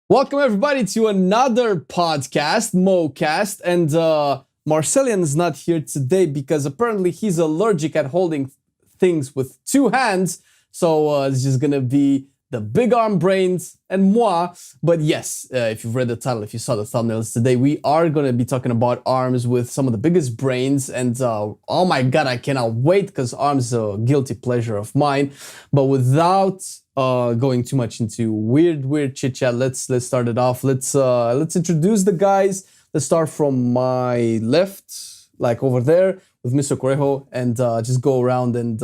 Welcome everybody to another podcast, MoCast, and Marcelian is not here today because apparently he's allergic at holding things with two hands, so it's just gonna be the big arm brains and moi. But yes, if you've read the title, if you saw the thumbnails today, we are gonna be talking about arms with some of the biggest brains, and oh my god, I cannot wait because arms is a guilty pleasure of mine. But without going too much into weird chit chat, let's start it off. Let's introduce the guys. Let's start from my left, like over there, with Mr. Corejo, and just go around and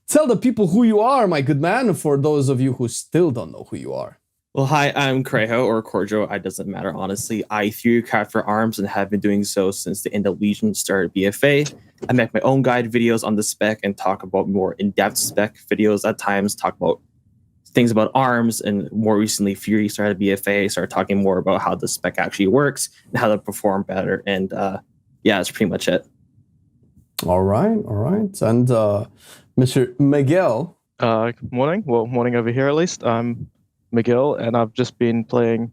tell the people who you are, my good man, for those of you who still don't know who you are. Well, hi, I'm Corejo or Corejo. It doesn't matter, honestly. I theorycraft for ARMS and have been doing so since the end of Legion started BFA. I make my own guide videos on the spec and talk about more in-depth spec videos at times, talk about things about ARMS, and more recently, Fury started BFA, started talking more about how the spec actually works and how to perform better. And yeah, that's pretty much it. All right. And Mr. Miguel. Good morning. Well, morning over here at least. I'm Miguel, and I've just been playing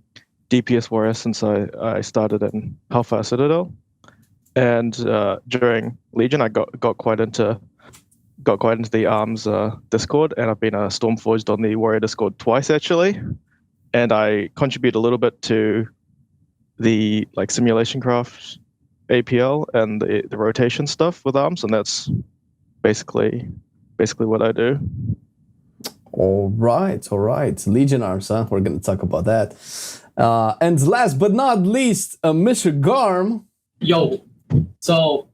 DPS Warrior since I started in Hellfire Citadel. And during Legion, I got quite into the ARMS Discord, and I've been Stormforged on the Warrior Discord twice actually. And I contribute a little bit to the Simulation Craft APL and the rotation stuff with ARMS, and that's basically what I do. All right. Legion arms, huh? We're going to talk about that. And last but not least, Mr. Garm. Yo, so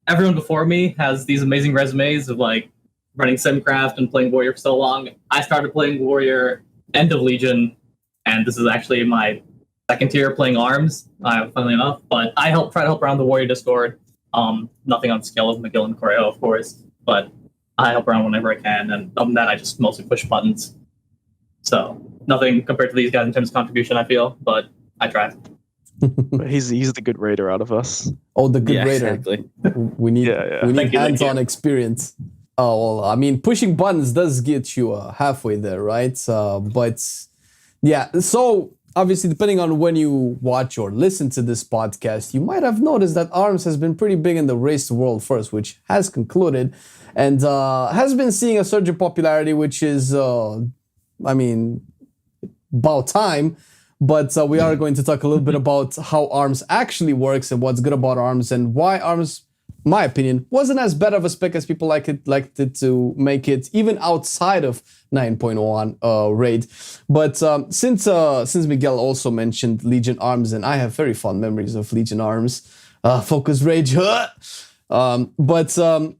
everyone before me has these amazing resumes of running Simcraft and playing Warrior for so long. I started playing Warrior end of Legion, and this is actually my second tier playing ARMS, funnily enough. But I try to help around the Warrior Discord. Nothing on the scale of McGill and Corejo, of course, but I help around whenever I can, and other than that, I just mostly push buttons. So nothing compared to these guys in terms of contribution, I feel, but I try. He's the good raider out of us. Oh, the good raider. Exactly. We need hands-on experience. Oh, well, I mean, pushing buttons does get you halfway there, right? But yeah, so obviously, depending on when you watch or listen to this podcast, you might have noticed that ARMS has been pretty big in the race to world first, which has concluded, and has been seeing a surge in popularity, which is, about time. But we are going to talk a little bit about how ARMS actually works and what's good about ARMS and why ARMS, in my opinion, wasn't as bad of a spec as people liked it to make it, even outside of 9.1 raid. But since Miguel also mentioned Legion ARMS, and I have very fond memories of Legion ARMS, Focus Rage, but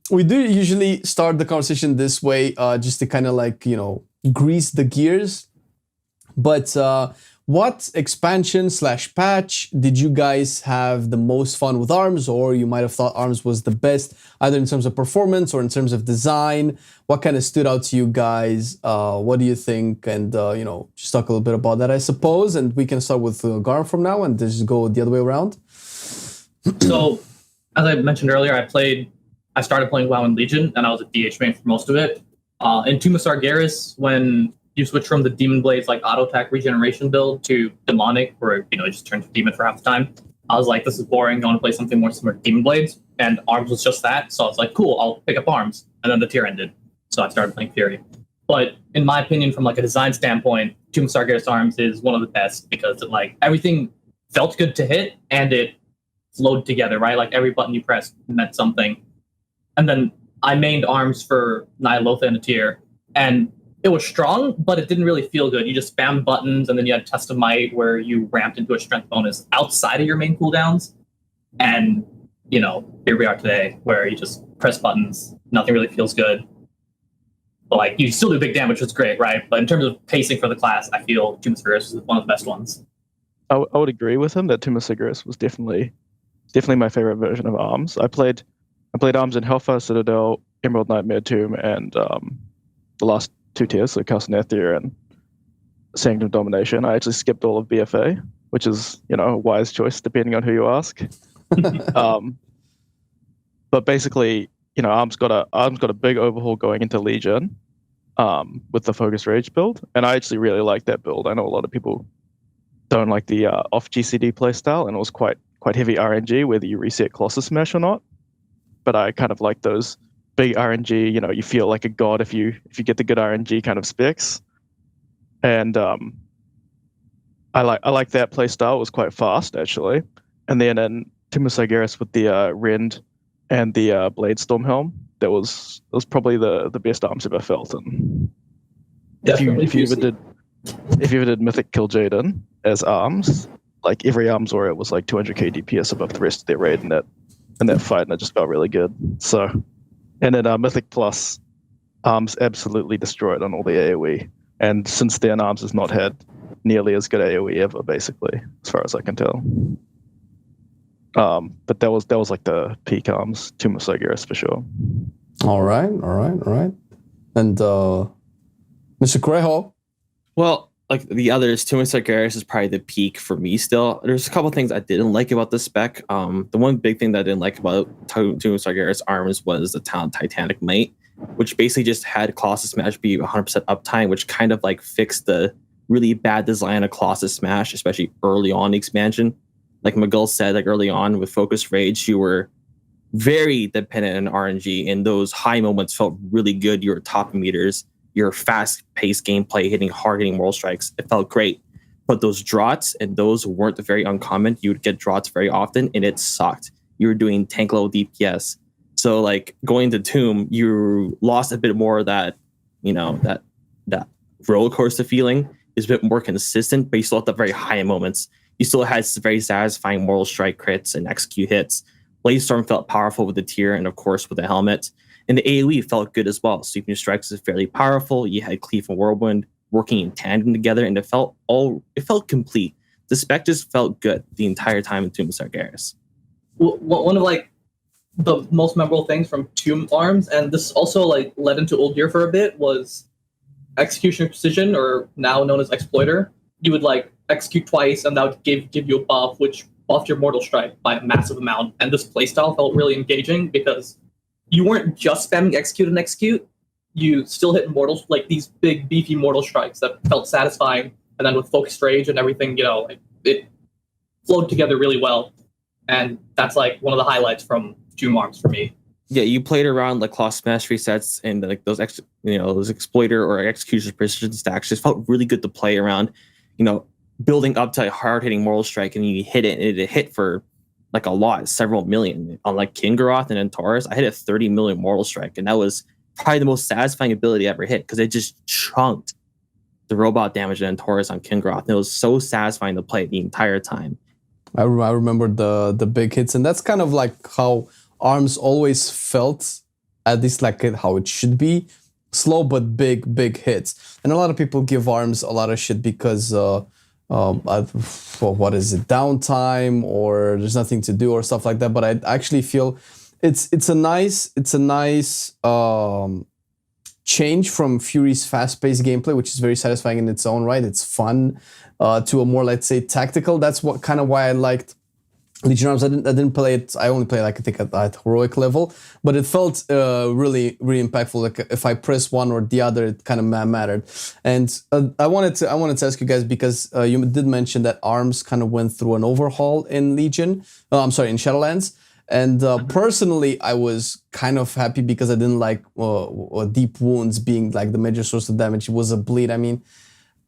we do usually start the conversation this way, just to kind of grease the gears. But what expansion / patch did you guys have the most fun with ARMS, or you might have thought ARMS was the best, either in terms of performance or in terms of design? What kind of stood out to you guys? What do you think? And, just talk a little bit about that, I suppose. And we can start with Garm from now and just go the other way around. So, as I mentioned earlier, I started playing WoW in Legion, and I was a DH main for most of it. In Tomb of Sargeras, when you switch from the Demon Blades auto attack regeneration build to Demonic, where it just turns to Demon for half the time, I was like, this is boring. I want to play something more similar to Demon Blades, and ARMS was just that. So I was like, cool, I'll pick up ARMS, and then the tier ended, so I started playing Fury. But in my opinion, from a design standpoint, Tomb of Sargeras ARMS is one of the best because everything felt good to hit and it flowed together, right? Every button you pressed meant something. And then I mained ARMS for Nyalotha in a tier, and it was strong, but it didn't really feel good. You just spammed buttons, and then you had Test of Might, where you ramped into a strength bonus outside of your main cooldowns. And, here we are today, where you just press buttons. Nothing really feels good. But, you still do big damage, which is great, right? But in terms of pacing for the class, I feel Tomb of Sargeras is one of the best ones. I would agree with him that Tomb of Sargeras was definitely my favorite version of ARMS. I played ARMS in Hellfire Citadel, Emerald Nightmare Tomb, and the last two tiers, so Castle and Sanctum Domination. I actually skipped all of BFA, which is, a wise choice depending on who you ask. But basically, ARMS got a big overhaul going into Legion, with the Focus Rage build, and I actually really like that build. I know a lot of people don't like the off GCD playstyle, and it was quite heavy RNG whether you reset Colossus Smash or not. But I kind of like those big RNG. You know, you feel like a god if you get the good RNG kind of specs. And I like that playstyle. It was quite fast actually. And then in Team of Sargeras with the Rend and the Blade Storm Helm, it was probably the best arms I've ever felt. And if you ever did Mythic Kill Jaden as arms, like every arms warrior was like 200k DPS above the rest of their raid in that fight, and it just felt really good. So, and then Mythic Plus arms absolutely destroyed on all the AoE, and since then arms has not had nearly as good AoE ever, basically, as far as I can tell. But that was like the peak arms, Tomb of Sargeras for sure. All right. And Mr. Corejo? Well, like the others, Tomb of Sargeras is probably the peak for me still. There's a couple of things I didn't like about the spec. The one big thing that I didn't like about Tomb of Sargeras arms was the talent Titanic Might, which basically just had Colossus Smash be 100% uptime, which kind of like fixed the really bad design of Colossus Smash, especially early on the expansion. Like Miguel said, like early on with Focus Rage, you were very dependent on RNG, and those high moments felt really good. You were top meters, your fast-paced gameplay, hard-hitting Moral Strikes, it felt great. But those draughts, and those weren't very uncommon. You would get draughts very often, and it sucked. You were doing tank level DPS. So like going to Tomb, you lost a bit more of that, you know, that roller coaster feeling. Is a bit more consistent, but you still had the very high moments. You still had very satisfying Moral Strike crits and execute hits. Blade Storm felt powerful with the tier and of course with the helmet. And the AoE felt good as well. Sweeping Strikes is fairly powerful. You had Cleave and Whirlwind working in tandem together, and it felt complete. The spec just felt good the entire time in Tomb of Sargeras. Well, one of like the most memorable things from Tomb arms, and this also like led into Old Gear for a bit, was execution precision, or now known as exploiter. You would like execute twice, and that would give you a buff, which buffed your Mortal Strike by a massive amount. And this playstyle felt really engaging because you weren't just spamming execute and execute. You still hit mortals, like these big beefy Mortal Strikes that felt satisfying. And then with Focused Rage and everything, you know, it flowed together really well. And that's like one of the highlights from Tomb arms for me. Yeah, you played around like Colossus Smash resets and like those those exploiter or execution precision stacks just felt really good to play around. You know, building up to a hard hitting Moral Strike, and you hit it, and it hit for like a lot, several million. On like Kingaroth and Taurus, I hit a 30 million Mortal Strike, and that was probably the most satisfying ability I ever hit because it just chunked the robot damage in Taurus on Kingaroth. And it was so satisfying to play the entire time. I remember the big hits, and that's kind of like how arms always felt, at least like how it should be. Slow but big hits. And a lot of people give arms a lot of shit because what is it, downtime, or there's nothing to do or stuff like that. But I actually feel it's a nice change from Fury's fast-paced gameplay, which is very satisfying in its own right. It's fun, to a more, let's say, tactical. That's what kind of why I liked Legion Arms. I didn't play it. I only played like I think at heroic level, but it felt really impactful. Like if I press one or the other, it kind of mattered. And I wanted to ask you guys, because you did mention that Arms kind of went through an overhaul in Legion. In Shadowlands. And personally, I was kind of happy because I didn't like deep wounds being like the major source of damage. It was a bleed. I mean,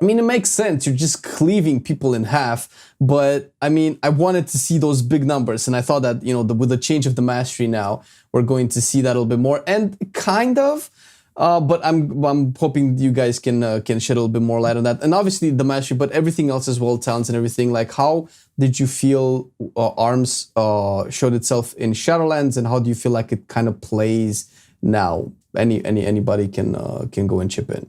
it makes sense. You're just cleaving people in half. But I mean, I wanted to see those big numbers, and I thought that, you know, with the change of the mastery now, we're going to see that a little bit more. And kind of, but I'm hoping you guys can shed a little bit more light on that. And obviously the mastery, but everything else as well, talents and everything. Like, how did you feel Arms showed itself in Shadowlands, and how do you feel like it kind of plays now? Anybody can go and chip in.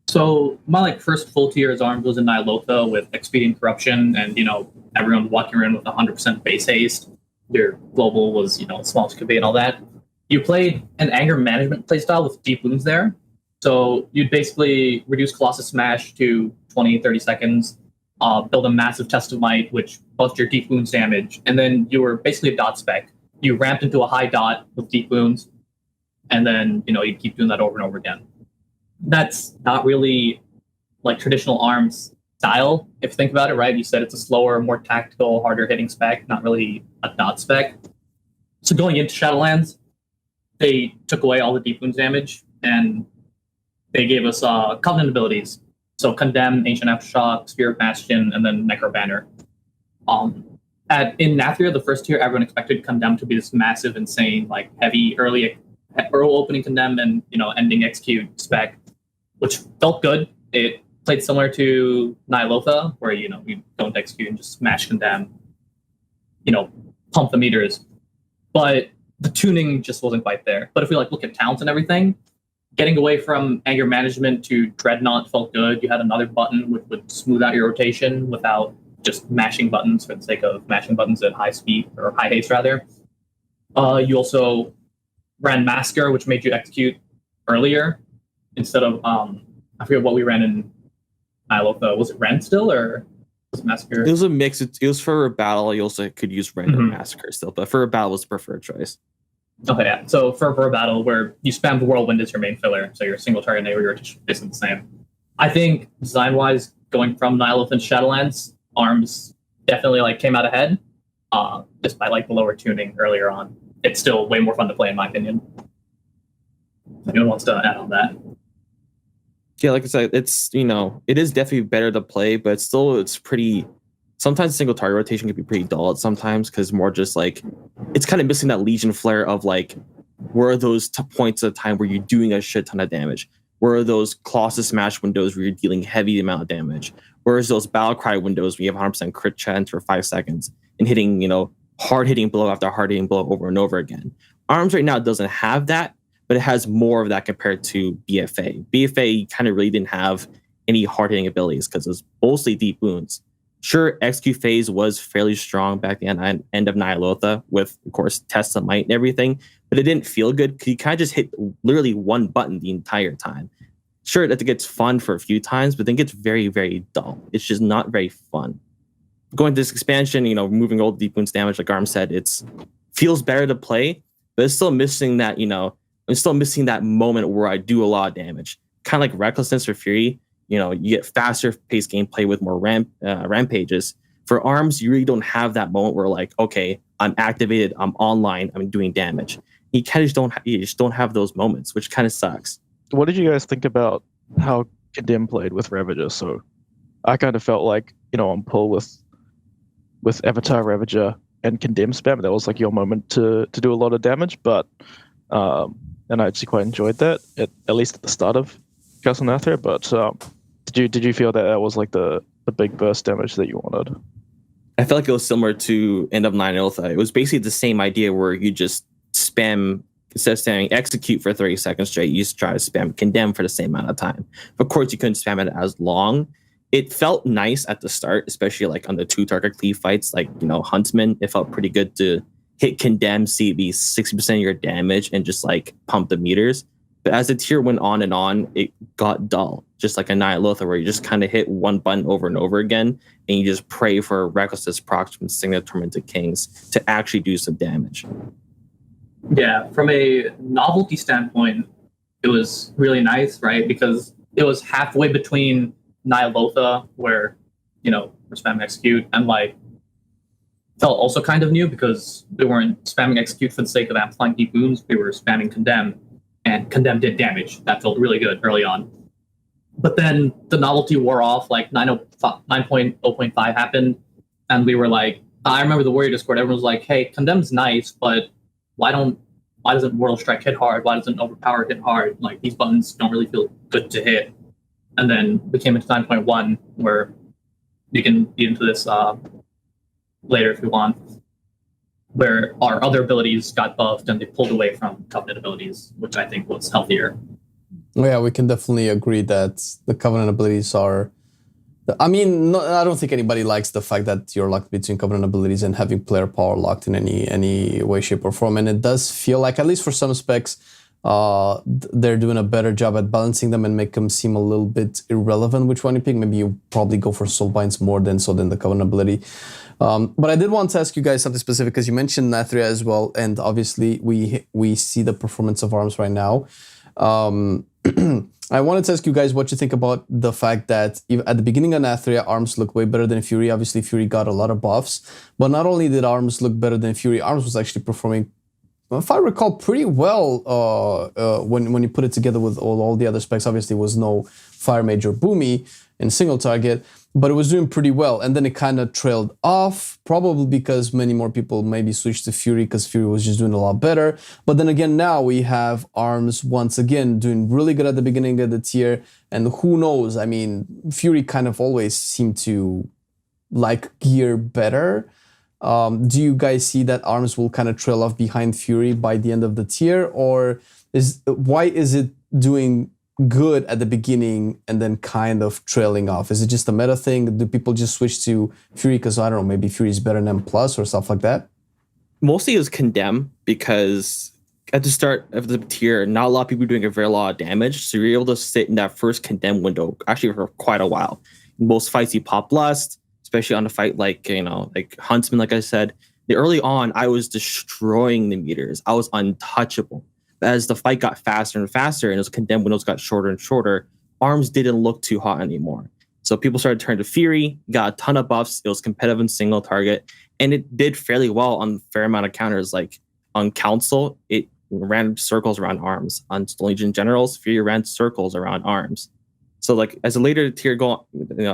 So my like first full tier as Arms was in Nihilotha with Expedient Corruption, and, you know, everyone walking around with 100% base haste. Your global was, you know, small to convey and all that. You played an anger management playstyle with deep wounds there. So you'd basically reduce Colossus Smash to 20-30 seconds, build a massive Test of Might, which buffed your deep wounds damage, and then you were basically a dot spec. You ramped into a high dot with deep wounds, and then, you know, you keep doing that over and over again. That's not really like traditional Arms style, if you think about it, right? You said it's a slower, more tactical, harder hitting spec, not really a dot spec. So going into Shadowlands, they took away all the deep wounds damage and they gave us Covenant abilities. So Condemn, Ancient Aftershock, Spear of Bastion, and then Necro Banner. In Nathria, the first tier, everyone expected Condemn to be this massive, insane, like heavy early opening Condemn and ending execute spec, which felt good. It played similar to Ny'alotha, where you don't execute and just smash Condemn, pump the meters. But the tuning just wasn't quite there. But if we look at talents and everything, getting away from anger management to Dreadnought felt good. You had another button which would smooth out your rotation without just mashing buttons for the sake of mashing buttons at high speed or high haste rather. You also ran Massacre, which made you execute earlier instead of I forget what we ran in Ny'alotha. Was it Rend still or was it Massacre? It was a mix. It was for a battle. You also could use Rend or Massacre still, but for a battle was the preferred choice. Okay, yeah. So for a battle where you spam the Whirlwind as your main filler, so your single target neighbor rotation is basically the same. I think design-wise, going from Ny'alotha and Shadowlands, Arms definitely came out ahead, despite the lower tuning earlier on. It's still way more fun to play, in my opinion. If anyone wants to add on that? Yeah, like I said, it's it is definitely better to play, but it's pretty. Sometimes single target rotation can be pretty dull at sometimes because more just it's kind of missing that Legion flair of where are those points of time where you're doing a shit ton of damage? Where are those Colossus Smash windows where you're dealing heavy amount of damage? Whereas those Battlecry windows where you have 100% crit chance for 5 seconds and hitting, hard hitting blow after hard hitting blow over and over again. Arms right now doesn't have that, but it has more of that compared to BFA. BFA kind of really didn't have any hard hitting abilities because it was mostly deep wounds. Sure, XQ phase was fairly strong back at the end of Ny'alotha with, of course, Test of Might and everything, but it didn't feel good because you kind of just hit literally one button the entire time. Sure, that gets fun for a few times, but then it gets very, very dull. It's just not very fun. Going to this expansion, moving all the deep wounds damage, like Garms said, it feels better to play, but it's still missing that, I'm still missing that moment where I do a lot of damage. Kind of like Recklessness or Fury. You get faster paced gameplay with more rampages. For Arms, you really don't have that moment where okay, I'm activated, I'm online, I'm doing damage. You just don't have those moments, which kind of sucks. What did you guys think about how Condemn played with Ravager? So I kind of felt on pull with Avatar Ravager and Condemn spam. That was your moment to do a lot of damage, but and I actually quite enjoyed that at least at the start of Castle Nathria. But did you feel that was the big burst damage that you wanted? I felt like it was similar to End of Ny'alotha. It was basically the same idea where you just spam, instead of spamming execute for 30 seconds straight, you just try to spam condemn for the same amount of time. Of course, you couldn't spam it as long. It felt nice at the start, especially on the 2-target cleave fights, Huntsman. It felt pretty good to hit condemn, see it be 60% of your damage and just pump the meters. But as the tier went on, it got dull. Just like a Ny'alotha where you just kind of hit one button over and over again and you just pray for Recklessness procs from Signet Tormented Kings to actually do some damage. Yeah, from a novelty standpoint, it was really nice, right? Because it was halfway between Ny'alotha, where, we're spamming execute, and felt also kind of new because we weren't spamming execute for the sake of amplifying deep wounds. We were spamming condemn, and condemn did damage. That felt really good early on. But then the novelty wore off, 9.0.5 happened, and we were I remember the Warrior Discord, everyone was like, hey, condemn's nice, but why doesn't Mortal Strike hit hard? Why doesn't Overpower hit hard? These buttons don't really feel good to hit. And then we came into 9.1, where you can get into this later if you want, where our other abilities got buffed and they pulled away from Covenant abilities, which I think was healthier. Yeah, we can definitely agree that the Covenant abilities are... I don't think anybody likes the fact that you're locked between Covenant abilities and having player power locked in any way, shape, or form. And it does feel like, at least for some specs, they're doing a better job at balancing them and make them seem a little bit irrelevant which one you pick. Maybe you probably go for Soulbinds more than the Covenant ability. But I did want to ask you guys something specific because you mentioned Nathria as well, and obviously we see the performance of Arms right now. I wanted to ask you guys what you think about the fact that at the beginning of Nathria, Arms looked way better than Fury. Obviously, Fury got a lot of buffs, but not only did Arms look better than Fury, Arms was actually performing, if I recall, pretty well when you put it together with all the other specs. Obviously, it was no Fire Mage or Boomy in single target, but it was doing pretty well. And then it kind of trailed off, probably because many more people maybe switched to Fury because Fury was just doing a lot better. But then again, now we have Arms once again doing really good at the beginning of the tier. And who knows? I mean, Fury kind of always seemed to like gear better. Do you guys see that Arms will kind of trail off behind Fury by the end of the tier? Or why is it doing good at the beginning and then kind of trailing off? Is it just a meta thing? Do people just switch to Fury because, I don't know, maybe Fury is better than M plus or stuff like that? Mostly it was Condemn, because at the start of the tier, not a lot of people were doing a very lot of damage. So you're able to sit in that first Condemn window actually for quite a while. In most fights you pop Lust, especially on a fight like, like Huntsman, like I said. Early on, I was destroying the meters. I was untouchable. As the fight got faster and faster and those Condemn windows got shorter and shorter, Arms didn't look too hot anymore. So people started turning to Fury, got a ton of buffs. It was competitive in single target, and it did fairly well on a fair amount of counters. Like on Council, it ran circles around Arms. On Legion Generals, Fury ran circles around Arms. So like as a later tier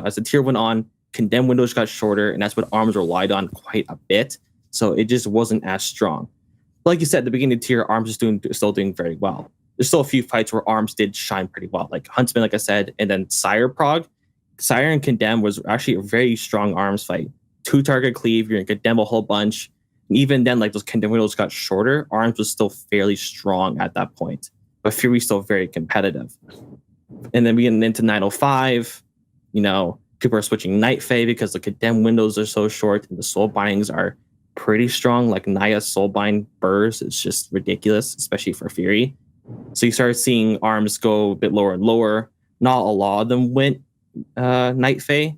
as the tier went on, Condemn windows got shorter, and that's what Arms relied on quite a bit. So it just wasn't as strong. Like you said, at the beginning of the tier, Arms is still doing very well. There's still a few fights where Arms did shine pretty well, like Huntsman, like I said, and then Sire Prog. Sire and Condemn was actually a very strong Arms fight. 2-target cleave, you're going to Condemn a whole bunch. And even then, like those Condemn windows got shorter, Arms was still fairly strong at that point. But Fury's still very competitive. And then we get into 905, people are switching Night Fae because the Condemn windows are so short and the soul bindings are pretty strong. Like Naya's soulbind burst is just ridiculous, especially for Fury. So you start seeing Arms go a bit lower and lower. Not a lot of them went Night Fae.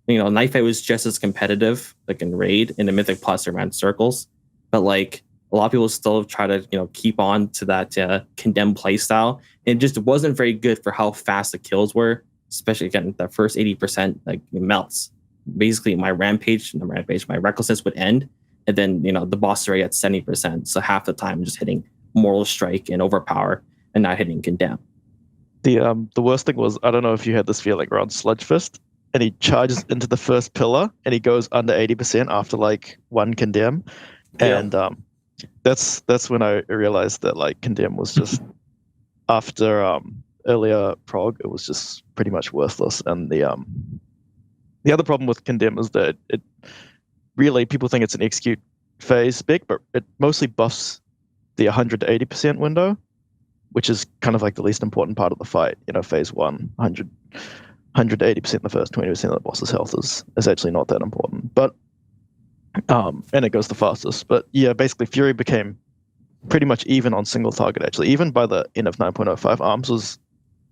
Night Fae was just as competitive, like in Raid. In the Mythic Plus, around circles. But like a lot of people still try to keep on to that Condemn playstyle. And it just wasn't very good for how fast the kills were, especially again that first 80% like it melts. Basically, my recklessness would end. And then, the boss rate at 70%. So half the time I'm just hitting Mortal Strike and Overpower and not hitting Condemn. The worst thing was, I don't know if you had this feeling around Sludge Fist, and he charges into the first pillar and he goes under 80% after like one Condemn. Yeah. And that's when I realized that like Condemn was just after earlier prog, it was just pretty much worthless. And the other problem with Condemn is that it really, people think it's an execute phase spec, but it mostly buffs the 100 to 80% window, which is kind of like the least important part of the fight. Phase 1, 100 to 80% in the first, 20% of the boss's health is actually not that important. But and it goes the fastest. But yeah, basically Fury became pretty much even on single target, actually. Even by the end of 9.05, Arms was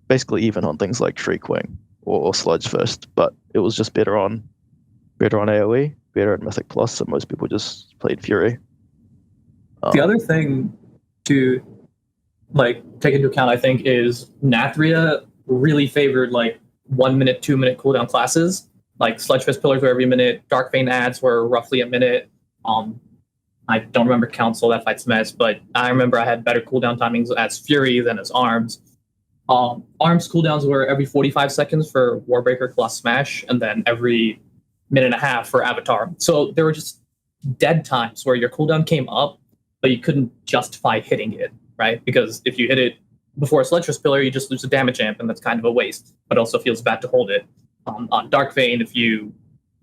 basically even on things like Shriekwing or Sludge Fist, but it was just better on AoE. Better at Mythic Plus, so most people just played Fury. The other thing to take into account, I think, is Nathria really favored 1 minute, 2 minute cooldown classes. Like Sludgefist Pillars were every minute, Dark Vein ads were roughly a minute. I don't remember Council, that fight's a mess, but I remember I had better cooldown timings as Fury than as Arms. Arms cooldowns were every 45 seconds for Warbreaker, Colossus Smash, and then every minute and a half for Avatar. So there were just dead times where your cooldown came up, but you couldn't justify hitting it, right? Because if you hit it before a Sludgefist Pillar, you just lose a damage amp, and that's kind of a waste, but also feels bad to hold it. On Dark Vein, if you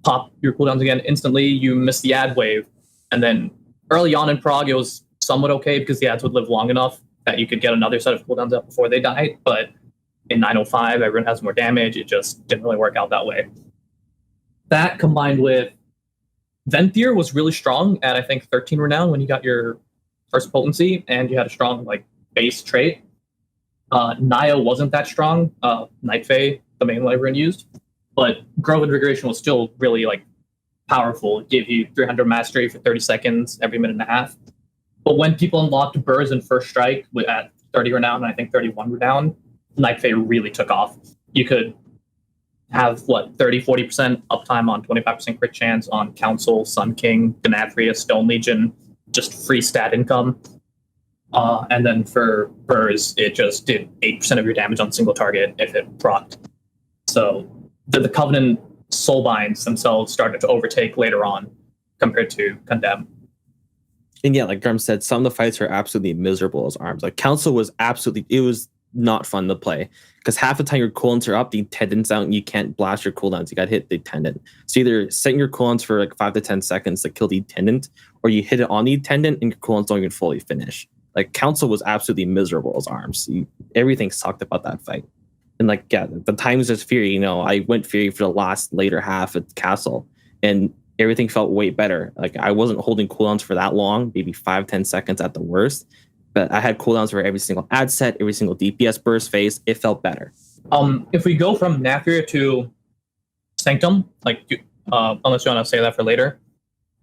pop your cooldowns again instantly, you miss the ad wave. And then early on in prog, it was somewhat okay because the ads would live long enough that you could get another set of cooldowns up before they died. But in 905, everyone has more damage. It just didn't really work out that way. That combined with Venthyr was really strong at, I think, 13 renown when you got your first potency, and you had a strong base trait. Naya wasn't that strong. Night Fae, the main one everyone used, but Grove Invigoration was still really powerful. It gave you 300 mastery for 30 seconds every minute and a half. But when people unlocked Burrs and First Strike at 30 renown, and I think 31 renown, Night Fae really took off. You could have 30-40% uptime on 25% crit chance on Council, Sun King, Ganadria, Stone Legion, just free stat income. And then for Burrs, it just did 8% of your damage on single target if it procced. So the Covenant Soulbinds themselves started to overtake later on compared to Condemn. And yeah, like Garms said, some of the fights are absolutely miserable as arms. Like Council was it was not fun to play because half the time your cooldowns are up, the attendant's out, and you can't blast your cooldowns. You got to hit the attendant. So either setting your cooldowns for like 5 to 10 seconds to kill the attendant, or you hit it on the attendant and your cooldowns don't even fully finish. Like Council was absolutely miserable as arms. Everything sucked about that fight. And like, yeah, the times as Fury, I went Fury for the later half at Castle, and everything felt way better. Like I wasn't holding cooldowns for that long, maybe 5-10 seconds at the worst. But I had cooldowns for every single ad set, every single DPS burst phase. It felt better. If we go from Nathria to Sanctum, unless you want to say that for later,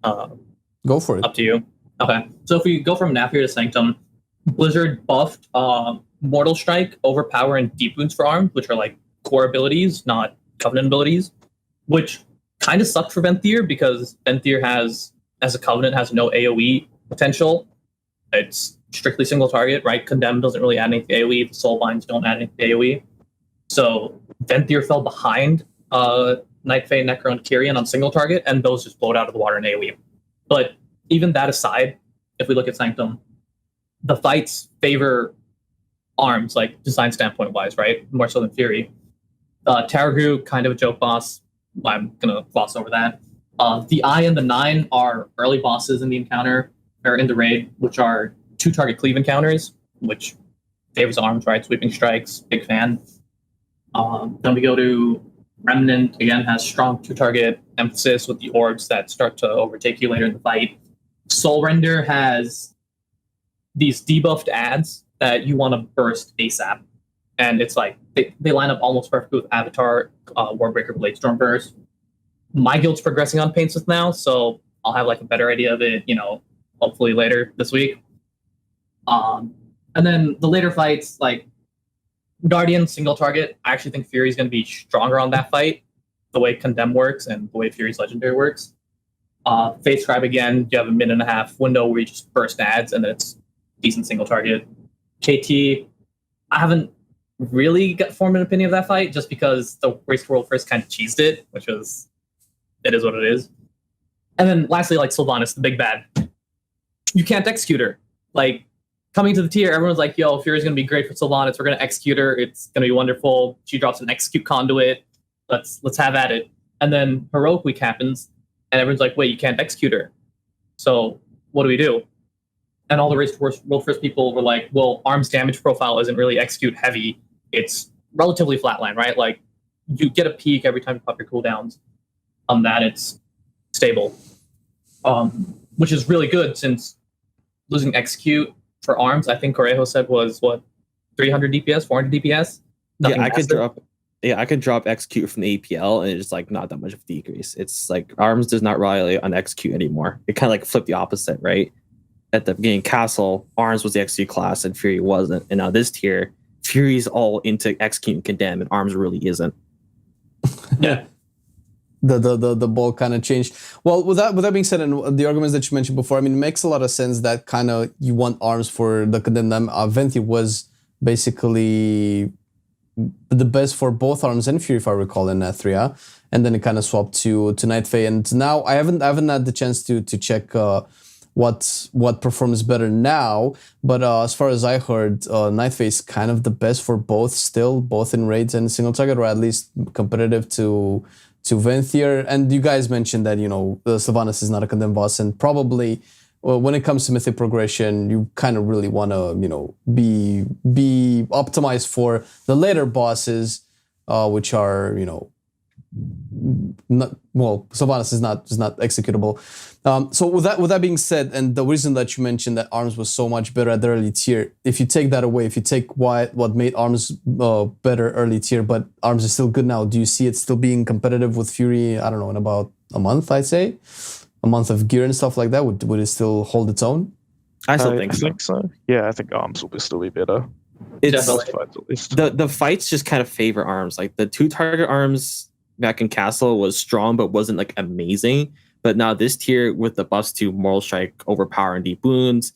go for it. Up to you. Okay, so if we go from Nathria to Sanctum, Blizzard buffed Mortal Strike, Overpower, and Deep Wounds for arms, which are like core abilities, not Covenant abilities, which kind of sucked for Venthyr because Venthyr as a Covenant, has no AoE potential. It's strictly single target, right? Condemn doesn't really add anything to AoE. The Soulbinds don't add anything to AoE. So Venthyr fell behind Night Fae, Necro, and Kyrian on single target, and those just blowed out of the water in AoE. But even that aside, if we look at Sanctum, the fights favor arms, like design standpoint wise, right? More so than Fury. Tarragu, kind of a joke boss. I'm going to gloss over that. The Eye and the Nine are early bosses in the encounter, or in the raid, which are 2-target cleave encounters, which favors arms, right? Sweeping strikes, big fan. Then we go to Remnant, again, has strong 2-target emphasis with the orbs that start to overtake you later in the fight. Soul Render has these debuffed ads that you want to burst ASAP. And it's like, they line up almost perfectly with Avatar, Warbreaker, Bladestorm Burst. My guild's progressing on Paintsmith now, so I'll have like a better idea of it, hopefully later this week. And then the later fights, like Guardian, single target, I actually think Fury's going to be stronger on that fight, the way Condemn works and the way Fury's Legendary works. Fate Scribe, again, you have a minute and a half window where you just burst ads, and then it's decent single target. KT, I haven't really formed an opinion of that fight, just because the Race to World first kind of cheesed it, it is what it is. And then lastly, like Sylvanas, the big bad. You can't execute her. Like, coming to the tier, everyone's like, yo, Fury's going to be great for Sylvanas. We're going to execute her. It's going to be wonderful. She drops an execute conduit. Let's have at it. And then Heroic Week happens, and everyone's like, wait, you can't execute her. So what do we do? And all the Race to World First people were like, well, arms damage profile isn't really execute heavy. It's relatively flatline, right? Like, you get a peak every time you pop your cooldowns. That it's stable. Which is really good, since losing execute for arms, I think Corejo said was, 300 DPS, 400 DPS? Nothing I could drop execute from the APL, and it's just like not that much of a decrease. It's like arms does not rely on execute anymore. It kind of like flipped the opposite, right? At the beginning, Castle, arms was the execute class, and Fury wasn't. And now this tier, Fury's all into execute and condemn, and arms really isn't. Yeah. The ball kind of changed. Well, with that being said, and the arguments that you mentioned before, I mean, it makes a lot of sense that kind of you want arms for the condemn. Venti was basically the best for both arms and Fury, if I recall, in Nathria, and then it kind of swapped to Night Fae. And now I haven't had the chance to check what performs better now, but as far as I heard, Night Fae is kind of the best for both in raids and single target, or at least competitive to Venthyr. And you guys mentioned that, Sylvanas is not a condemned boss, and probably when it comes to mythic progression, you kind of really want to, be optimized for the later bosses, which are, Sylvanas is not executable. So with that being said, and the reason that you mentioned that arms was so much better at the early tier, if you take that away, if you take what made arms better early tier, but arms is still good now, do you see it still being competitive with Fury? I don't know, in about a month, I'd say, a month of gear and stuff like that. Would it still hold its own? I still think so. Yeah, I think arms will still be better. It's Definitely. Fights at least. the fights just kind of favor arms. Like the 2-target arms back in Castle was strong, but wasn't like amazing. But now this tier with the buffs to Moral Strike, Overpower, and Deep Wounds,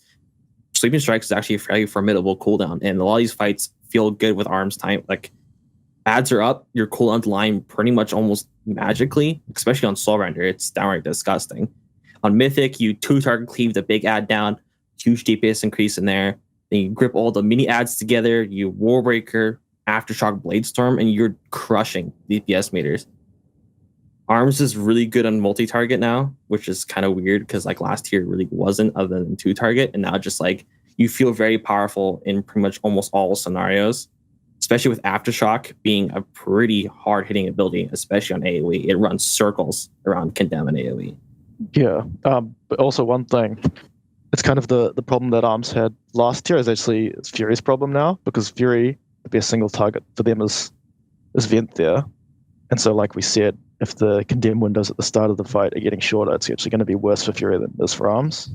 Sleeping Strikes is actually a fairly formidable cooldown. And a lot of these fights feel good with arms time. Like ads are up, your cooldown line pretty much almost magically, especially on Soul Render. It's downright disgusting. On Mythic, you 2-target cleave the big ad down, huge DPS increase in there. Then you grip all the mini ads together, you Warbreaker, Aftershock, Bladestorm, and you're crushing DPS meters. Arms is really good on multi-target now, which is kind of weird because like last year it really wasn't other than 2-target, and now just like you feel very powerful in pretty much almost all scenarios, especially with Aftershock being a pretty hard-hitting ability, especially on AoE. It runs circles around Condemn and AoE. Yeah, but also one thing, it's kind of the problem that Arms had last year is actually it's Fury's problem now, because Fury to be a single target for them is Vent there, and so like we said, if the Condemn windows at the start of the fight are getting shorter, it's actually going to be worse for Fury than it is for Arms.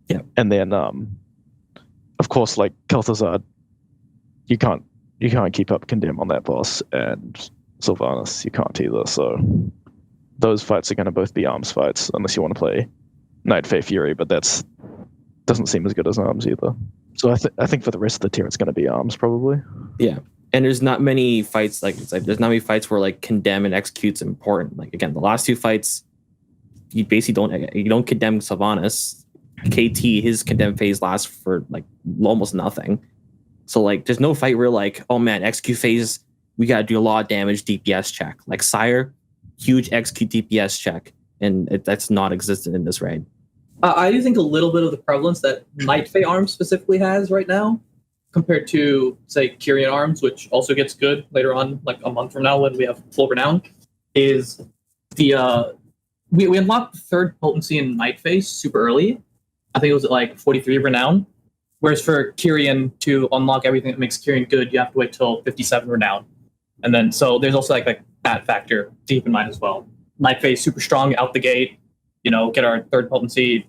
Yeah, and then of course like Kel'Thuzad, you can't keep up Condemn on that boss, and Sylvanas you can't either. So those fights are going to both be Arms fights unless you want to play Night Fae Fury, but that's doesn't seem as good as Arms either. So I think for the rest of the tier it's going to be Arms probably. Yeah, and there's not many fights there's not many fights where like Condemn and Execute's important. Like again, the last 2 fights you basically don't condemn Sylvanas. KT, his Condemn phase lasts for like almost nothing. So like there's no fight where like, oh man, Execute phase, we gotta do a lot of damage DPS check. Like Sire, huge Execute DPS check, and that's not existent in this raid. I do think a little bit of the prevalence that Night Fae Arms specifically has right now, compared to, say, Kyrian Arms, which also gets good later on, like a month from now when we have full renown, is the we unlocked the 3rd potency in Night Fae super early. I think it was at like 43 renown. Whereas for Kyrian to unlock everything that makes Kyrian good, you have to wait till 57 renown. And then so there's also like that factor to keep in mind as well. Night Fae super strong out the gate, get our 3rd potency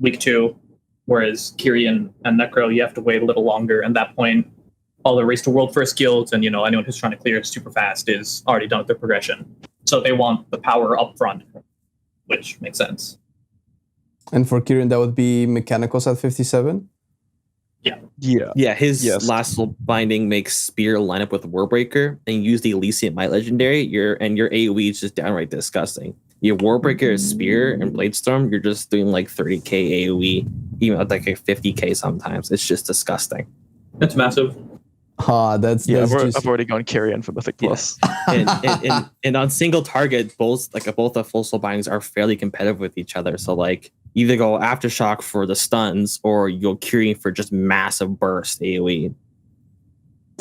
week 2, whereas Kyrian and Necro, you have to wait a little longer. And at that point, all the Race to World First guilds and anyone who's trying to clear it super fast is already done with their progression. So they want the power up front, which makes sense. And for Kyrian, that would be Mechanicals at 57? Yeah, his last soul binding makes Spear line up with Warbreaker, and you use the Elysian Might Legendary, your AoE is just downright disgusting. Your Warbreaker, Spear, and Bladestorm, you're just doing like 30k AoE, even at like a 50k sometimes. It's just disgusting. That's massive. That's I've already gone Kyrian for Mythic Plus. and on single target, both the full soul bindings are fairly competitive with each other. So like either go Aftershock for the stuns or you'll Kyrian for just massive burst AoE.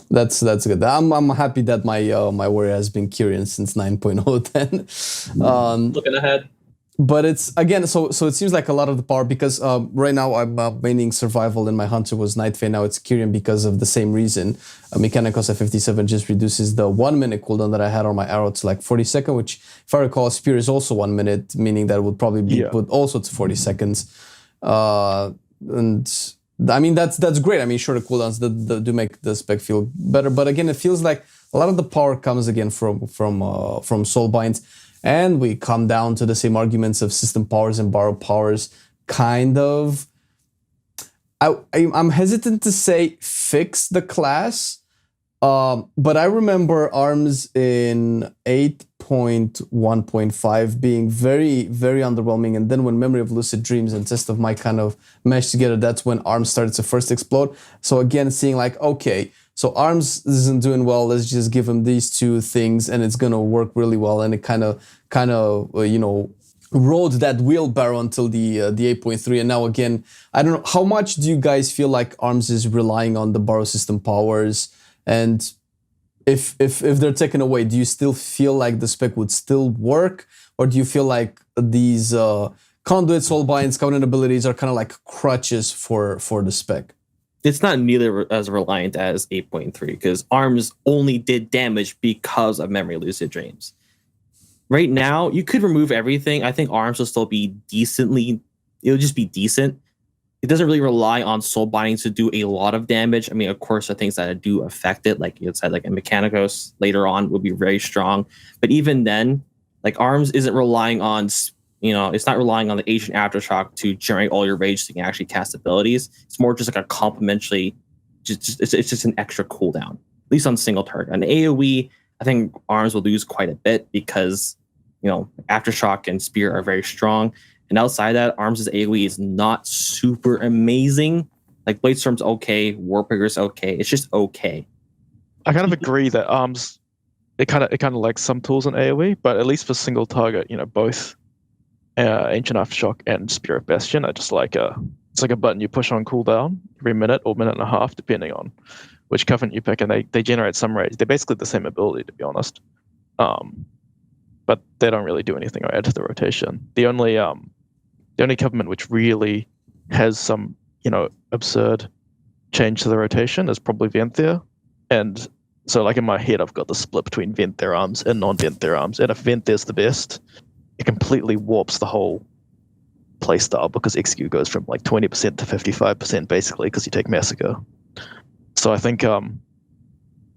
That's good. I'm happy that my warrior has been Kyrian since 9.0 then. Looking ahead. But it's again, so it seems like a lot of the power, because right now I'm maining survival and my hunter was Night Fae. Now it's Kyrian because of the same reason. Mechanicals at 57 just reduces the 1 minute cooldown that I had on my arrow to like 40 seconds, which if I recall, Spear is also 1 minute, meaning that it would probably be put also to 40 seconds. And I mean, that's great. I mean, sure, the cooldowns do make the spec feel better, but again, it feels like a lot of the power comes again from Soulbinds. And we come down to the same arguments of system powers and borrowed powers, kind of. I'm hesitant to say fix the class, but I remember Arms in 8.1.5 being very, very underwhelming. And then when Memory of Lucid Dreams and Test of Might kind of meshed together, that's when Arms started to first explode. So again, seeing like, okay, so Arms isn't doing well, let's just give him these 2 things and it's going to work really well. And it kind of rode that wheelbarrow until the 8.3. And now again, I don't know, how much do you guys feel like Arms is relying on the borrow system powers? And if they're taken away, do you still feel like the spec would still work? Or do you feel like these Conduit, Soulbinds, Covenant abilities are kind of like crutches for the spec? It's not nearly as reliant as 8.3 because Arms only did damage because of Memory Lucid Dreams. Right now, you could remove everything. I think Arms will still be it'll just be decent. it doesn't really rely on soul bindings to do a lot of damage. I mean, of course, the things that do affect it, like you said, like a Mechanicos later on will be very strong. But even then, like Arms isn't relying on, it's not relying on the Ancient Aftershock to generate all your rage so you can actually cast abilities. It's more just like a complementary, it's just an extra cooldown, at least on single target. On AoE, I think Arms will lose quite a bit because, Aftershock and Spear are very strong. And outside that, Arms' AoE is not super amazing. Like Bladestorm's okay, Warbreaker's okay. It's just okay. I kind of agree that Arms, it kind of lacks some tools in AoE, but at least for single target, both Ancient Aftershock and Spirit Bastion are just like it's like a button you push on cooldown every minute or minute and a half, depending on which covenant you pick, and they generate some rage. They're basically the same ability, to be honest. But they don't really do anything or add to the rotation. The only covenant which really has some, absurd change to the rotation is probably Venthyr. And so like in my head, I've got the split between Venthyr Arms and non-Venthyr Arms. And if Venthyr's the best, it completely warps the whole playstyle because XQ goes from like 20% to 55% basically because you take Massacre. So I think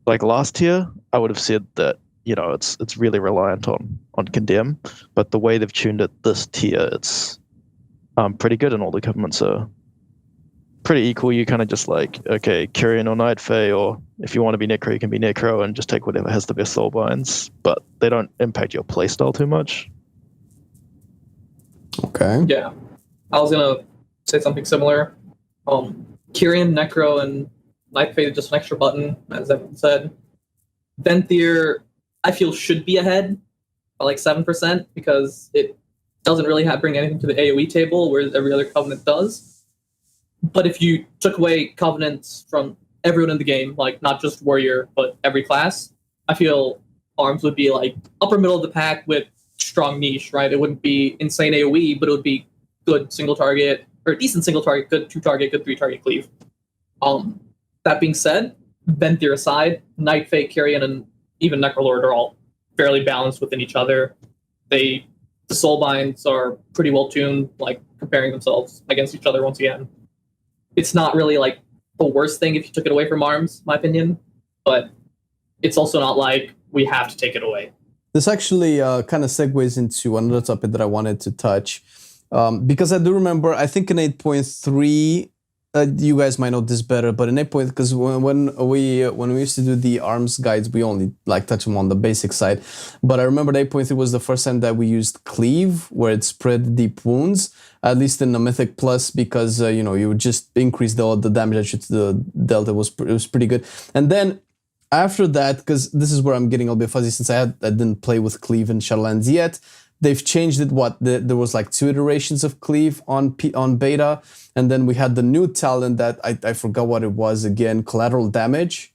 like last tier, I would have said that, it's really reliant on Condemn, but the way they've tuned it this tier, it's pretty good, and all the governments are pretty equal. You kind of just like, okay, Kyrian or Night Fae, or if you want to be Necro, you can be Necro and just take whatever has the best soul binds, but they don't impact your playstyle too much. Okay. Yeah. I was going to say something similar. Kyrian, Necro, and Night Fae just an extra button, as Evan said. Venthyr, I feel, should be ahead by like 7% because it doesn't really bring anything to the AoE table, whereas every other Covenant does. But if you took away Covenants from everyone in the game, like not just Warrior, but every class, I feel Arms would be like upper middle of the pack with strong niche, right? It wouldn't be insane AoE, but it would be good single target, or decent single target, good 2-target, good 3-target cleave. That being said, Venthyr aside, Night Fae, Kyrian, and even Necrolord are all fairly balanced within each other. The soul binds are pretty well tuned, like comparing themselves against each other once again. It's not really like the worst thing if you took it away from Arms, my opinion, but it's also not like we have to take it away. This actually kind of segues into another topic that I wanted to touch, because I do remember, I think in 8.3, you guys might know this better, but in 8. Because when we used to do the Arms guides, we only like touch them on the basic side. But I remember 8.3 was the first time that we used Cleave, where it spread deep wounds, at least in the Mythic Plus, because you would just increase the damage that you to the Delta. It was pretty good. And then after that, because this is where I'm getting a little bit fuzzy since I didn't play with Cleave in Shadowlands yet. They've changed it. There was like 2 iterations of Cleave on beta, and then we had the new talent that I forgot what it was again. Collateral damage.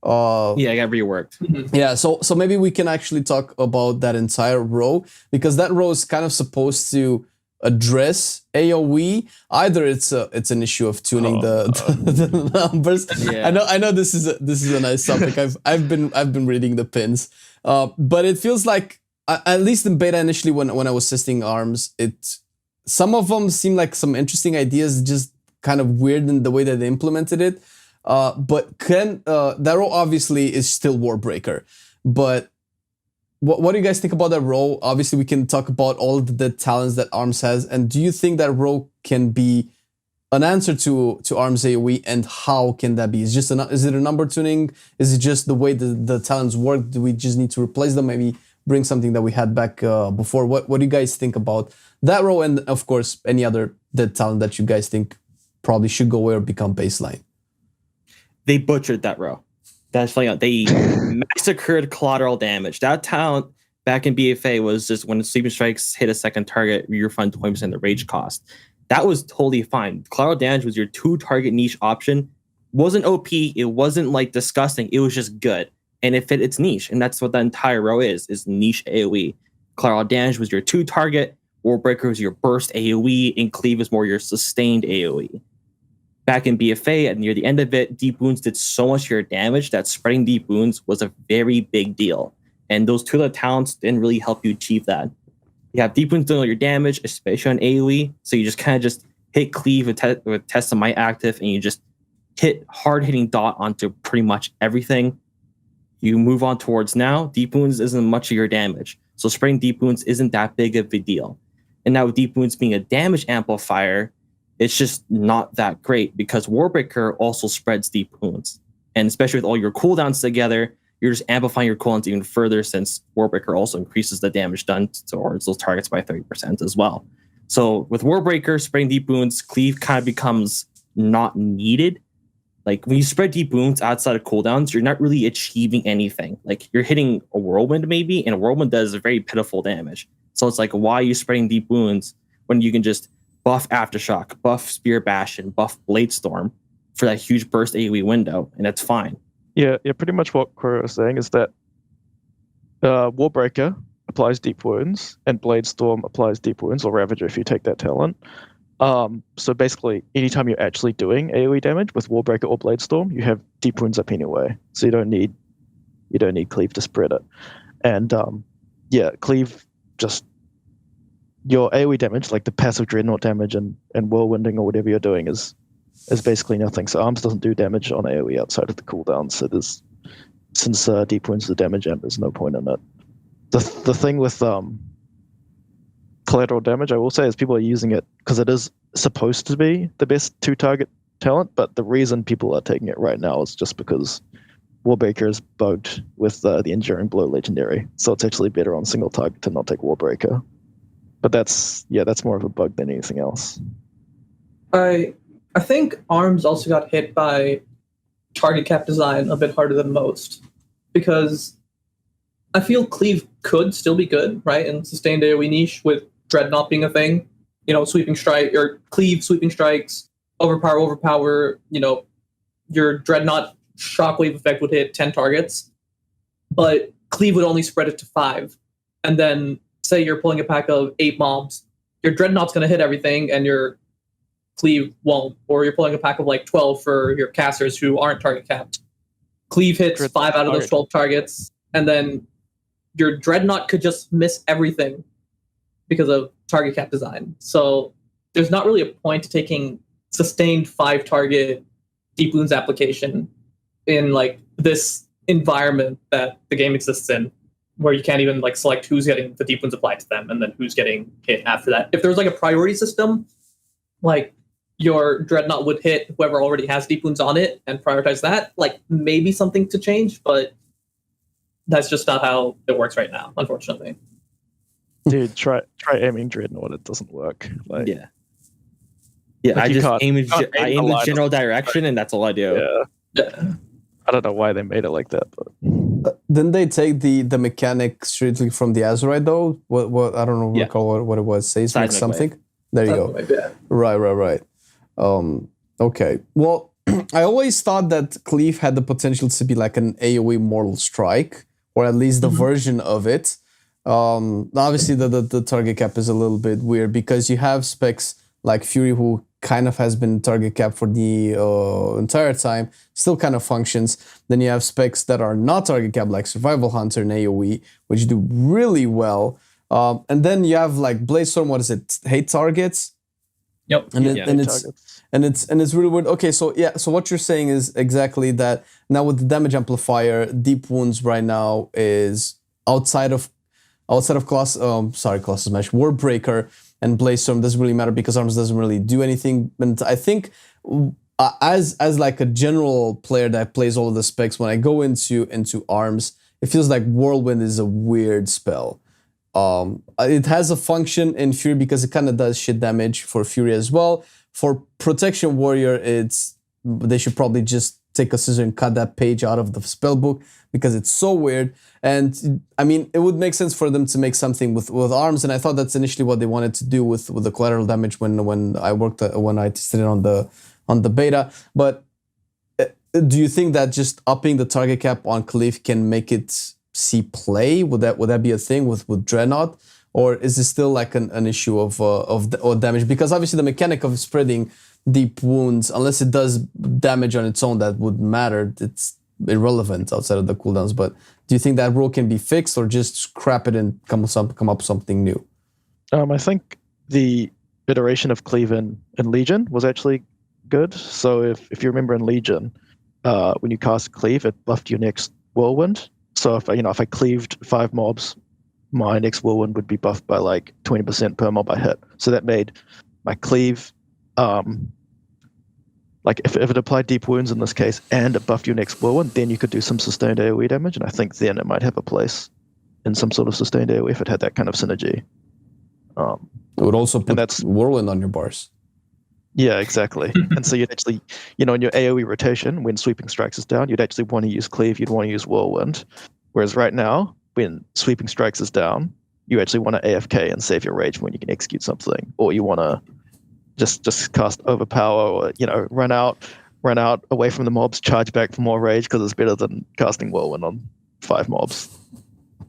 Yeah, it got reworked. Mm-hmm. Yeah, so maybe we can actually talk about that entire row, because that row is kind of supposed to address AoE. Either it's an issue of tuning the numbers. Yeah. I know this is a nice topic. I've been reading the pins, but it feels like, at least in beta initially when I was testing Arms, some of them seem like some interesting ideas, just kind of weird in the way that they implemented it. But that role obviously is still Warbreaker. But what do you guys think about that role? Obviously, we can talk about all the talents that Arms has, and do you think that role can be an answer to Arms AoE, and how can that be? Is it a number tuning? Is it just the way the talents work? Do we just need to replace them? Maybe bring something that we had back before. What do you guys think about that row, and of course any other dead talent that you guys think probably should go away or become baseline? They butchered that row. That's funny. They massacred collateral damage. That talent back in BFA was just when Sleeping Strikes hit a second target, you refund 20% of the rage cost. That was totally fine. Collateral damage was your 2-target niche option. Wasn't OP. It wasn't like disgusting. It was just good. And it fit its niche. And that's what the entire row is niche AoE. Collateral damage was your 2-target. Warbreaker was your burst AoE. And Cleave is more your sustained AoE. Back in BFA, and near the end of it, Deep Wounds did so much of your damage that spreading Deep Wounds was a very big deal. And those 2 other talents didn't really help you achieve that. You have Deep Wounds doing all your damage, especially on AoE, so you just kind of just hit cleave with Test of Might active, and you just hit hard-hitting dot onto pretty much everything. You move on towards now. Deep Wounds isn't much of your damage, so spreading Deep Wounds isn't that big of a deal. And now with Deep Wounds being a damage amplifier, it's just not that great because Warbreaker also spreads Deep Wounds. And especially with all your cooldowns together, you're just amplifying your cooldowns even further since Warbreaker also increases the damage done towards those targets by 30% as well. So with Warbreaker, spreading Deep Wounds, cleave kind of becomes not needed. Like when you spread Deep Wounds outside of cooldowns, you're not really achieving anything. Like you're hitting a Whirlwind maybe, and a Whirlwind does very pitiful damage. So it's like, why are you spreading Deep Wounds when you can just buff Aftershock, buff Spear Bastion, buff Bladestorm for that huge burst AoE window, and that's fine. Yeah, pretty much what Corejo was saying is that Warbreaker applies Deep Wounds, and Bladestorm applies Deep Wounds, or Ravager if you take that talent. So basically, anytime you're actually doing AoE damage with Warbreaker or Bladestorm, you have Deep Wounds up anyway, so you don't need Cleave to spread it. And Cleave, just your AoE damage, like the passive Dreadnought damage and Whirlwinding or whatever you're doing, is basically nothing. So Arms doesn't do damage on AoE outside of the cooldown. So since Deep Wounds is a damage amp, there's no point in it. The thing with collateral damage, I will say, is people are using it because it is supposed to be the best 2-target talent, but the reason people are taking it right now is just because Warbreaker is bugged with the Enduring Blow legendary, so it's actually better on single target to not take Warbreaker. But that's more of a bug than anything else. I think Arms also got hit by target cap design a bit harder than most, because I feel Cleave could still be good, right? And sustained AoE niche with Dreadnought being a thing. Sweeping strike or Cleave, sweeping strikes, overpower, your Dreadnought shockwave effect would hit 10 targets, but Cleave would only spread it to 5. And then say you're pulling a pack of 8 mobs, your Dreadnought's going to hit everything and your Cleave won't. Or you're pulling a pack of like 12 for your casters who aren't target capped. Cleave hits 5 out of those 12 targets, and then your Dreadnought could just miss everything because of target cap design. So there's not really a point to taking sustained 5-target Deep Wounds application in like this environment that the game exists in, where you can't even like select who's getting the Deep Wounds applied to them and then who's getting hit after that. If there was like a priority system, like your Dreadnought would hit whoever already has Deep Wounds on it and prioritize that, like maybe something to change, but that's just not how it works right now, unfortunately. Dude, try aiming Dreadnought. It doesn't work. Like, yeah. Like I just aim in aim the general direction, and that's all I do. Yeah. I don't know why they made it like that, but didn't they take the mechanic strictly from the Azurite though? What I don't know recall what it was. Seismic something. Wave. There you go. Yeah. Right. Okay. Well, I always thought that Cleave had the potential to be like an AoE Mortal Strike, or at least the version of it. Obviously, the target cap is a little bit weird because you have specs like Fury, who kind of has been target cap for the entire time, still kind of functions. Then you have specs that are not target cap, like Survival Hunter and AoE, which do really well. And then you have like Bladestorm, what is it? 8 targets? Yep. And it's really weird. Okay, so what you're saying is exactly that. Now with the damage amplifier, Deep Wounds right now is outside of Colossus Smash, Warbreaker and Bladestorm doesn't really matter because Arms doesn't really do anything. And I think as like a general player that plays all of the specs, when I go into Arms, it feels like Whirlwind is a weird spell. It has a function in Fury because it kind of does shit damage for Fury as well. For Protection Warrior, they should probably just take a scissor and cut that page out of the spellbook because it's so weird. And I mean, it would make sense for them to make something with Arms, and I thought that's initially what they wanted to do with the collateral damage when I tested it on the beta. But do you think that just upping the target cap on Cleave can make it see play? Would that be a thing with Dreadnought, or is this still like an issue of damage? Because obviously the mechanic of spreading Deep Wounds, unless it does damage on its own, that would matter. It's irrelevant outside of the cooldowns. But do you think that rule can be fixed, or just scrap it and come up with something new? I think the iteration of cleave in Legion was actually good. So if you remember in Legion, when you cast cleave, it buffed your next whirlwind. So if I cleaved 5 mobs, my next whirlwind would be buffed by like 20% per mob I hit. So that made my cleave, like if it applied deep wounds in this case and it buffed your next whirlwind, then you could do some sustained AoE damage, and I think then it might have a place in some sort of sustained AoE if it had that kind of synergy. It would also put that's whirlwind on your bars. Yeah, exactly. And so you'd actually, in your AoE rotation, when sweeping strikes is down, you'd actually want to use cleave, you'd want to use whirlwind. Whereas right now, when sweeping strikes is down, you actually want to AFK and save your rage when you can execute something, or you want to just cast overpower, or run out away from the mobs, charge back for more rage because it's better than casting whirlwind on 5 mobs.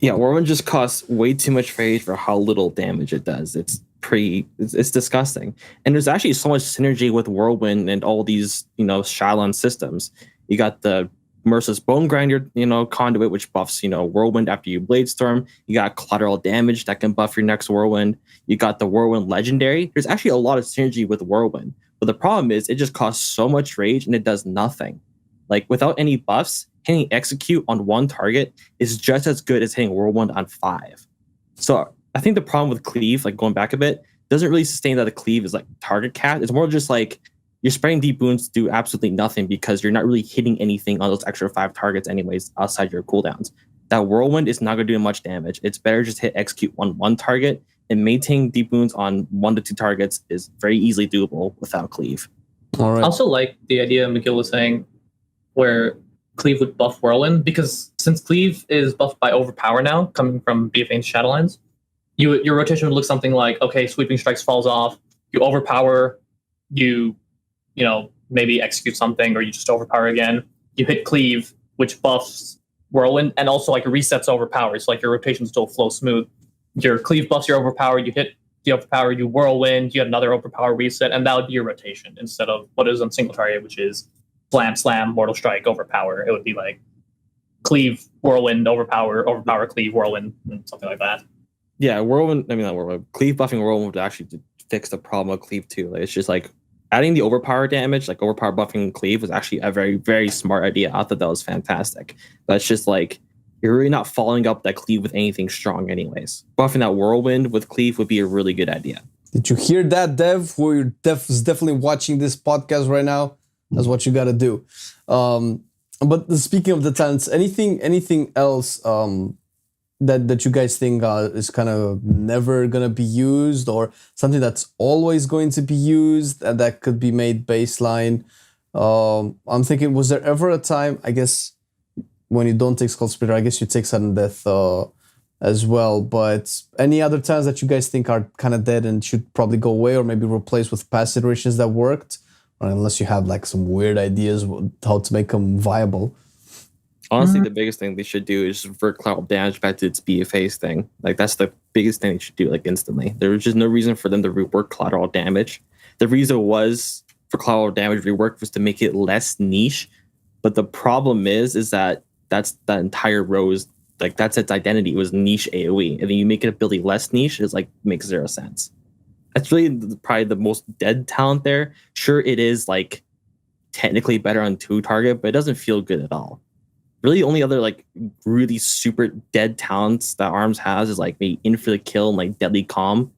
Yeah, whirlwind just costs way too much rage for how little damage it does. It's disgusting. And there's actually so much synergy with whirlwind and all these Shadowlands systems. You got the Merciless Bone Grinder conduit, which buffs whirlwind after you blade storm. You got collateral damage that can buff your next whirlwind. You got the whirlwind legendary. There's actually a lot of synergy with whirlwind, but the problem is it just costs so much rage and it does nothing. Like without any buffs, hitting execute on 1 target is just as good as hitting whirlwind on 5. So I think the problem with cleave, like going back a bit, doesn't really sustain that the cleave is like target cap. It's more just like you're spreading deep wounds to do absolutely nothing because you're not really hitting anything on those extra 5 targets anyways outside your cooldowns. That whirlwind is not going to do much damage. It's better just hit execute on 1 target, and maintaining deep wounds on 1 to 2 targets is very easily doable without cleave. All right. I also like the idea McGill was saying where cleave would buff whirlwind, because since cleave is buffed by overpower now, coming from BFA and Shadowlands, your rotation would look something like, okay, sweeping strikes falls off, you overpower, you maybe execute something, or you just overpower again. You hit cleave, which buffs whirlwind and also like resets overpower. So like your rotation still flows smooth. Your cleave buffs your overpower, you hit the overpower, you whirlwind, you get another overpower reset, and that would be your rotation instead of what is on single target, which is slam, mortal strike, overpower. It would be like cleave, whirlwind, overpower, cleave, whirlwind, and something like that. Yeah, whirlwind. I mean, not whirlwind. Cleave buffing whirlwind would actually fix the problem of cleave too. Like, it's just like adding the overpower damage, like overpower buffing cleave, was actually a very, very smart idea. I thought that was fantastic. But it's just like you're really not following up that cleave with anything strong, anyways. Buffing that whirlwind with cleave would be a really good idea. Did you hear that, Dev? Who is definitely watching this podcast right now? That's what you got to do. But speaking of the talents, anything else that you guys think is kind of never gonna be used, or something that's always going to be used and that could be made baseline? I'm thinking, was there ever a time, I guess, when you don't take Skull Splitter, I guess you take Sudden Death as well, but any other times that you guys think are kind of dead and should probably go away, or maybe replaced with past iterations that worked? Unless you have like some weird ideas how to make them viable. Honestly, the biggest thing they should do is revert collateral damage back to its BFA's thing. Like, that's the biggest thing they should do, like, instantly. There was just no reason for them to rework collateral damage. The reason was for collateral damage rework was to make it less niche. But the problem is that that entire row is like, that's its identity. It was niche AoE, and then you make it ability less niche. It's like, makes 0 sense. That's really probably the most dead talent there. Sure, it is like technically better on 2 target, but it doesn't feel good at all. Really, only other like really super dead talents that Arms has is like maybe Infinite Kill and like Deadly Calm.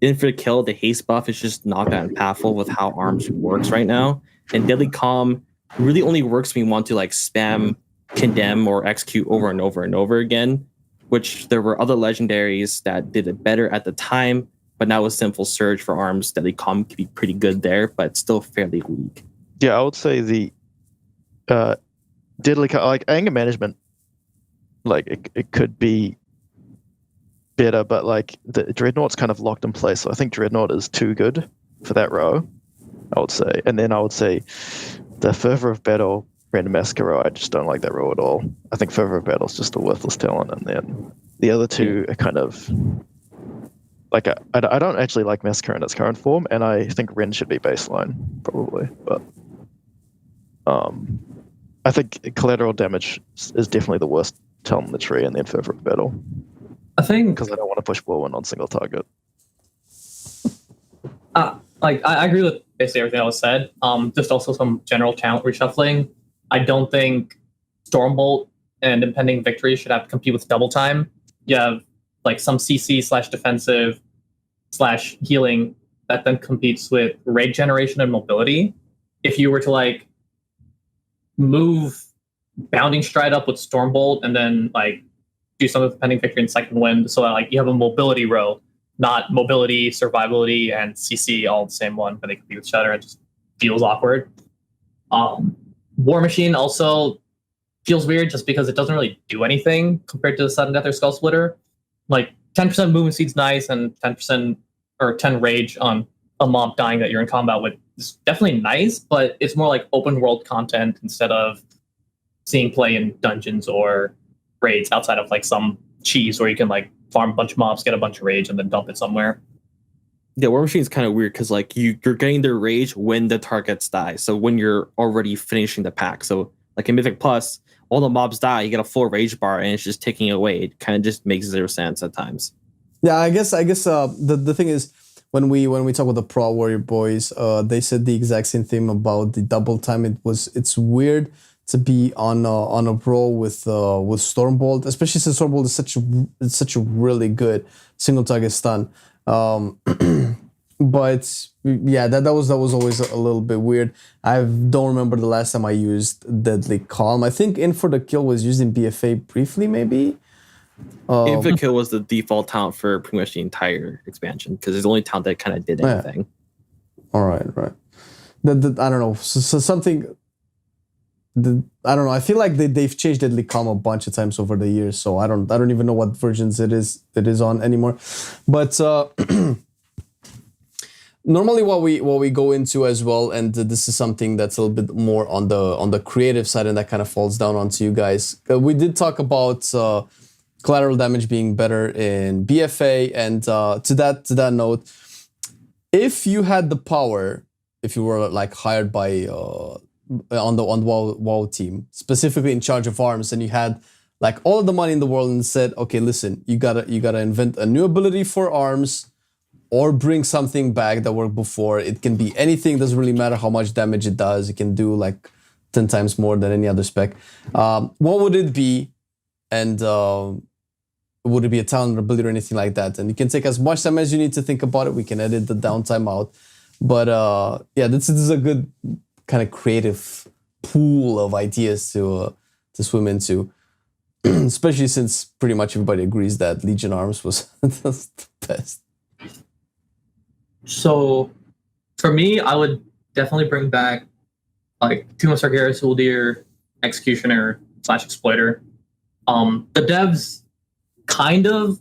Infinite Kill, the haste buff is just not that impactful with how Arms works right now. And Deadly Calm really only works when you want to like spam condemn or execute over and over and over again, which there were other legendaries that did it better at the time. But now with Sinful Surge for Arms, Deadly Calm could be pretty good there, but still fairly weak. Yeah, I would say the Deadly Calm, like anger management, like it could be better, but like the Dreadnought's kind of locked in place. So I think Dreadnought is too good for that row, I would say. And then I would say the Fervor of Battle Random Massacre row, I just don't like that row at all. I think Fervor of Battle is just a worthless talent, and then the other two are kind of like I don't actually like Massacre in its current form, and I think Ren should be baseline probably, but I think collateral damage is definitely the worst talent in the tree, and then Fervor of Battle. I think because I don't want to push whirlwind on single target. I agree with basically everything that was said. Just also some general talent reshuffling. I don't think Stormbolt and Impending Victory should have to compete with double time. You have like some CC / defensive / healing that then competes with raid generation and mobility. If you were to like move Bounding Stride up with Stormbolt and then like do some of the Impending Victory and Second Wind, so that like you have a mobility row, not mobility, survivability, and CC all the same one, but they compete with Shatter. It just feels awkward. War Machine also feels weird just because it doesn't really do anything compared to the Sudden Death or Skull Splitter. Like 10% movement speed's nice, and 10% or 10 rage on a mob dying that you're in combat with is definitely nice, but it's more like open world content instead of seeing play in dungeons or raids outside of like some cheese where you can like farm a bunch of mobs, get a bunch of rage, and then dump it somewhere. Yeah, War Machine is kind of weird because like you're getting their rage when the targets die. So when you're already finishing the pack. So like in Mythic Plus, all the mobs die, you get a full rage bar, and it's just ticking away. It kind of just makes zero sense at times. Yeah, I guess the thing is when we talk with the Pro Warrior boys, they said the exact same thing about the double time. It's weird to be on a roll with Stormbolt, especially since Stormbolt is such a really good single target stun. But yeah, that was always a little bit weird. I don't remember the last time I used Deadly Calm. I think In for the Kill was used in BFA briefly, maybe. Infinite Kill was the default talent for pretty much the entire expansion because it's the only talent that kind of did anything. Yeah. All right. I don't know. So something. I don't know. I feel like they've changed Deadly Calm a bunch of times over the years, so I don't even know what versions it is on anymore. But normally what we go into as well, and this is something that's a little bit more on the creative side, and that kind of falls down onto you guys. We did talk about collateral damage being better in BFA, and to that note, if you had the power, if you were like hired by on the WoW team, specifically in charge of arms, and you had like all of the money in the world and said, okay, listen, you gotta invent a new ability for arms or bring something back that worked before. It can be anything, doesn't really matter how much damage it does. It can do like 10 times more than any other spec. What would it be? And would it be a talent or ability or anything like that? And you can take as much time as you need to think about it. We can edit the downtime out. But yeah, this is a good kind of creative pool of ideas to swim into, especially since pretty much everybody agrees that Legion Arms was the best. So for me, I would definitely bring back like Tomb of Sargeras, Uldir, Executioner / Exploiter. The devs kind of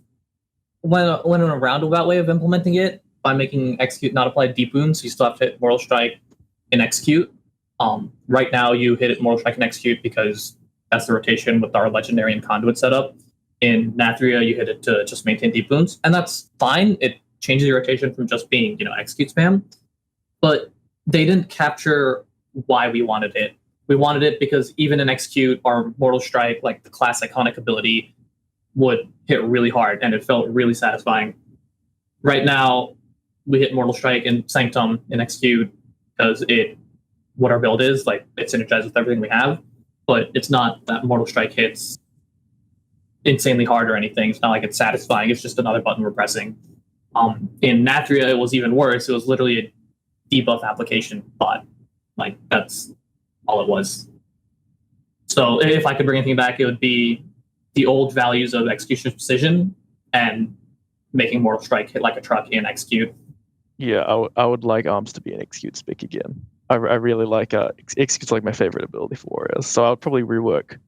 went a roundabout way of implementing it by making Execute not apply deep wounds, so you still have to hit Mortal Strike and Execute. Right now, you hit it Mortal Strike and Execute because that's the rotation with our Legendary and Conduit setup. In Nathria, you hit it to just maintain deep wounds, and that's fine. It changes the rotation from just being, execute spam. But they didn't capture why we wanted it. We wanted it because even in Execute, our Mortal Strike, like the class iconic ability, would hit really hard, and it felt really satisfying. Right now, we hit Mortal Strike and Sanctum in Execute because what our build is, like it synergizes with everything we have, but it's not that Mortal Strike hits insanely hard or anything. It's not like it's satisfying. It's just another button we're pressing. In Nathria, it was even worse. It was literally a debuff application bot. Like that's all it was. So if I could bring anything back, it would be the old values of Execution Precision and making Mortal Strike hit like a truck in Execute. Yeah, I would like Arms to be an Execute spec again. I really like Execute's like my favorite ability for Warriors. So I would probably rework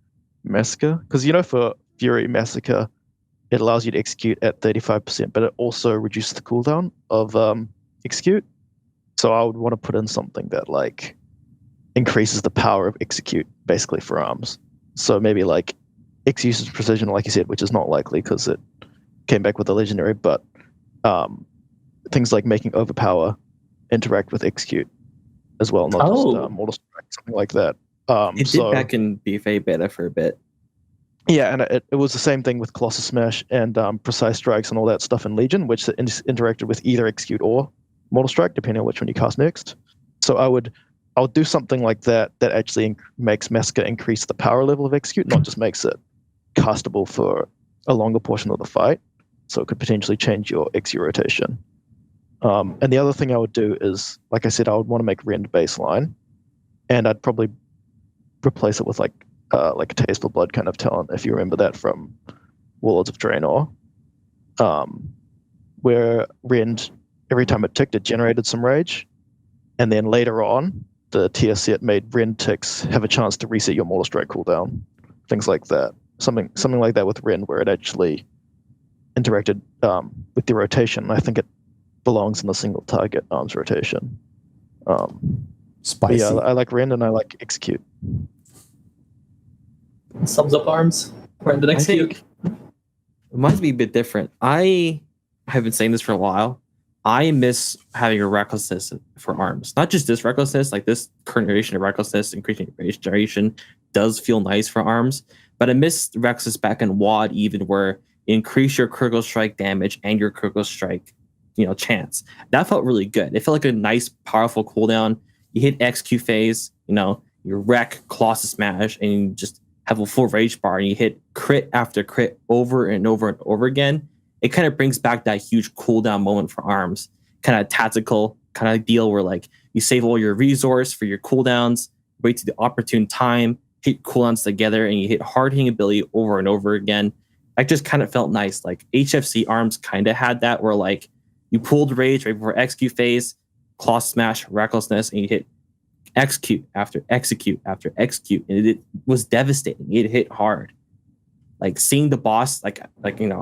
Massacre, because for Fury Massacre, it allows you to execute at 35%, but it also reduces the cooldown of Execute. So I would want to put in something that like increases the power of Execute basically for Arms. So maybe like Execution's Precision, like you said, which is not likely because it came back with the Legendary, but things like making Overpower interact with Execute as well, not just Mortal Strike, something like that. It did back in BFA beta for a bit. Yeah, and it was the same thing with Colossus Smash and Precise Strikes and all that stuff in Legion, which interacted with either Execute or Mortal Strike, depending on which one you cast next. So I'll do something like that actually makes Massacre increase the power level of Execute, not just makes it castable for a longer portion of the fight. So it could potentially change your Execute rotation. And the other thing I would do is, like I said, I would want to make Rend baseline, and I'd probably replace it with like a Taste for Blood kind of talent, if you remember that from Warlords of Draenor, where Rend, every time it ticked, it generated some rage, and then later on, the tier set made Rend ticks have a chance to reset your Mortal Strike cooldown, things like that. Something like that with Rend, where it actually interacted with the rotation. I think it belongs in the single target arms rotation. Spicy. Yeah, I like Rend and I like Execute. Sums up arms. Rend and I Execute. think mine's be a bit different. I have been saying this for a while. I miss having a recklessness for arms. Not just this recklessness, like this current iteration of recklessness, increasing rage generation does feel nice for arms. But I miss recklessness back in WoD, even where you increase your critical strike damage and your critical strike, chance. That felt really good. It felt like a nice, powerful cooldown. You hit XQ phase, you wreck, Colossus Smash, and you just have a full rage bar, and you hit crit after crit over and over and over again. It kind of brings back that huge cooldown moment for arms, kind of tactical kind of deal where like you save all your resource for your cooldowns, wait to the opportune time, hit cooldowns together, and you hit hard hitting ability over and over again. That just kind of felt nice. Like HFC arms kind of had that where like you pulled rage right before XQ phase, Claw Smash, Recklessness, and you hit execute after execute after execute, and it was devastating. It hit hard. Like seeing the boss, I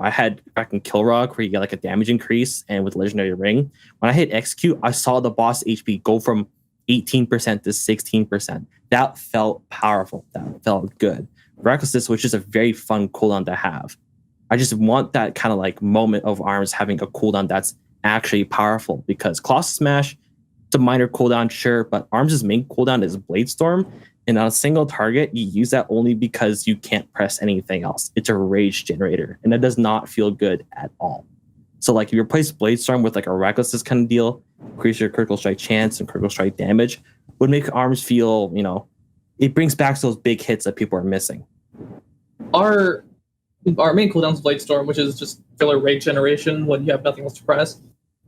had back in Kilrog where you get like a damage increase, and with Legendary Ring, when I hit execute, I saw the boss HP go from 18% to 16%. That felt powerful. That felt good. Recklessness, which is a very fun cooldown to have. I just want that kind of like moment of arms having a cooldown that's actually powerful, because Colossus Smash, it's a minor cooldown, sure, but arms' main cooldown is Blade Storm. And on a single target, you use that only because you can't press anything else. It's a rage generator, and that does not feel good at all. So like if you replace Blade Storm with like a Recklessness kind of deal, increase your critical strike chance and critical strike damage, would make arms feel, it brings back those big hits that people are missing. Our main cooldown is Blade Storm, which is just filler rage generation when you have nothing else to press.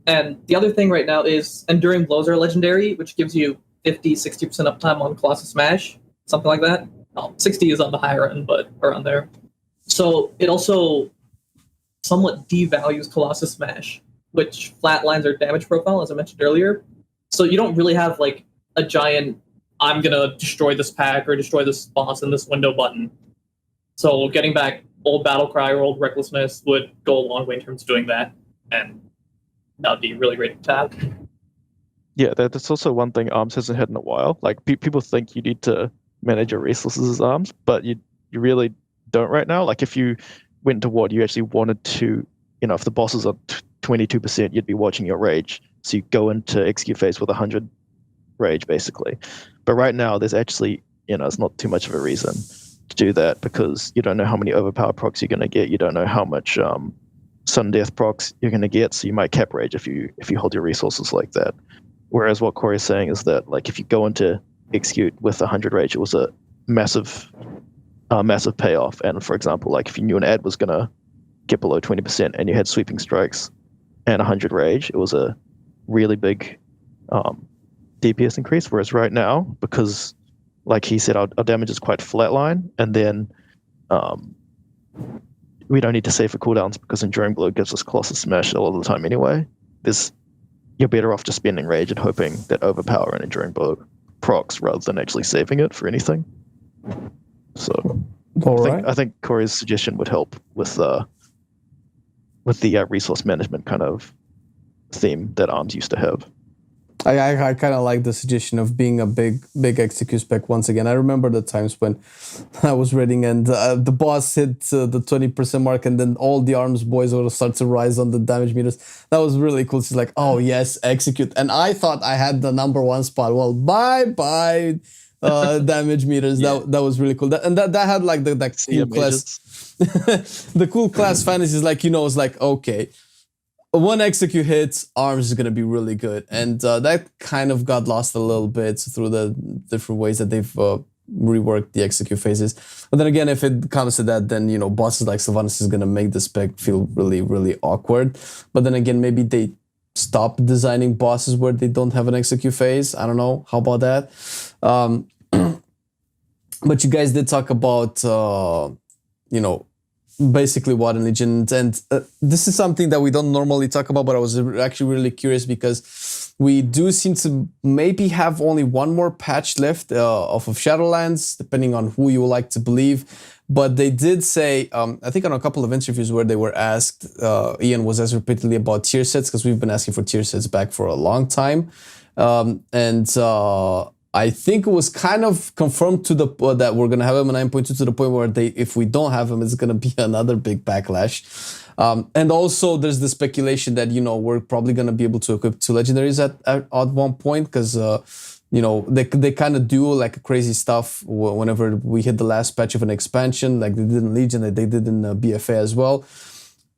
And the other thing right now is Enduring Blows are legendary, which gives you 50-60% uptime on Colossus Smash, something like that. 60 is on the higher end, but around there. So it also somewhat devalues Colossus Smash, which flatlines our damage profile, as I mentioned earlier. So you don't really have like a giant, I'm gonna destroy this pack or destroy this boss in this window button. So getting back old Battle Cry or old Recklessness would go a long way in terms of doing that, and that would be really great to have. Yeah, that's also one thing Arms hasn't had in a while. Like people think you need to manage your resources as Arms, but you really don't right now. Like if you went to WoD, you actually wanted to, if the boss is on 22%, you'd be watching your rage. So you go into execute phase with 100 rage basically. But right now, there's actually, it's not too much of a reason to do that, because you don't know how many overpower procs you're going to get. You don't know how much sudden death procs you're going to get. So you might cap rage if you hold your resources like that. Whereas what Corey is saying is that, like, if you go into execute with 100 rage, it was a massive payoff. And for example, like if you knew an ad was going to get below 20% and you had sweeping strikes and 100 rage, it was a really big DPS increase. Whereas right now, because like he said, our damage is quite flatline, and then we don't need to save for cooldowns because Enduring Blow gives us Colossus Smash a lot of the time anyway. You're better off just spending rage and hoping that Overpower and Enduring Blow procs rather than actually saving it for anything. So I think Corey's suggestion would help with the resource management kind of theme that Arms used to have. I kind of like the suggestion of being a big execute spec once again. I remember the times when I was reading and the boss hit the 20% mark, and then all the Arms boys would start to rise on the damage meters. That was really cool. She's like, oh yes, execute. And I thought I had the number one spot. Well, bye damage meters. Yeah. That was really cool. That had like that cool class. The cool class fantasy is like, it's like, okay, one execute hit, Arms is going to be really good. And that kind of got lost a little bit through the different ways that they've reworked the execute phases. But then again, if it comes to that, then, you know, bosses like Sylvanas is going to make the spec feel really, really awkward. But then again, maybe they stop designing bosses where they don't have an execute phase. I don't know. How about that? But you guys did talk about, you know, basically what in Legion, and this is something that we don't normally talk about, but I was actually really curious because we do seem to maybe have only one more patch left off of Shadowlands, depending on who you would like to believe. But they did say, I think on a couple of interviews where they were asked, Ian was asked repeatedly about tier sets, because we've been asking for tier sets back for a long time. I think it was kind of confirmed to the that we're gonna have him in 9.2 to the point where if we don't have him, it's gonna be another big backlash. And also there's the speculation that, you know, we're probably gonna be able to equip 2 legendaries at one point, because you know, they kind of do like crazy stuff whenever we hit the last patch of an expansion, like they did in Legion, that they did in BFA as well.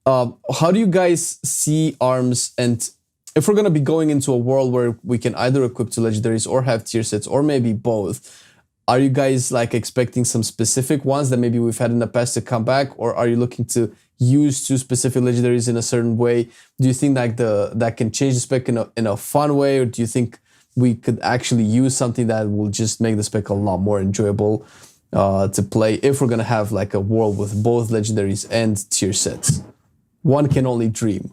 How do you guys see Arms, and if we're going to be going into a world where we can either equip 2 legendaries or have tier sets, or maybe both, are you guys like expecting some specific ones that maybe we've had in the past to come back, or are you looking to use 2 specific legendaries in a certain way? Do you think like that can change the spec in a fun way, or do you think we could actually use something that will just make the spec a lot more enjoyable to play if we're going to have like a world with both legendaries and tier sets? One can only dream.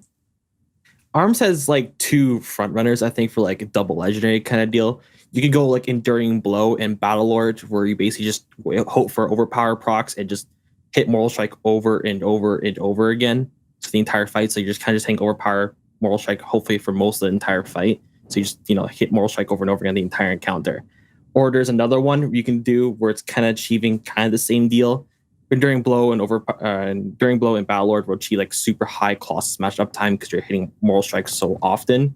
Arms has like 2 front runners, I think, for like a double legendary kind of deal. You can go like Enduring Blow and Battle Lord, where you basically just hope for overpower procs and just hit Moral Strike over and over and over again for the entire fight. So you're just kind of just hitting overpower Moral Strike, hopefully for most of the entire fight. So you just, you know, hit Moral Strike over and over again the entire encounter. Or there's another one you can do where it's kind of achieving kind of the same deal. Enduring Blow and Enduring Blow and Battle Lord will achieve like super high Colossus Smash uptime because you're hitting Moral Strikes so often.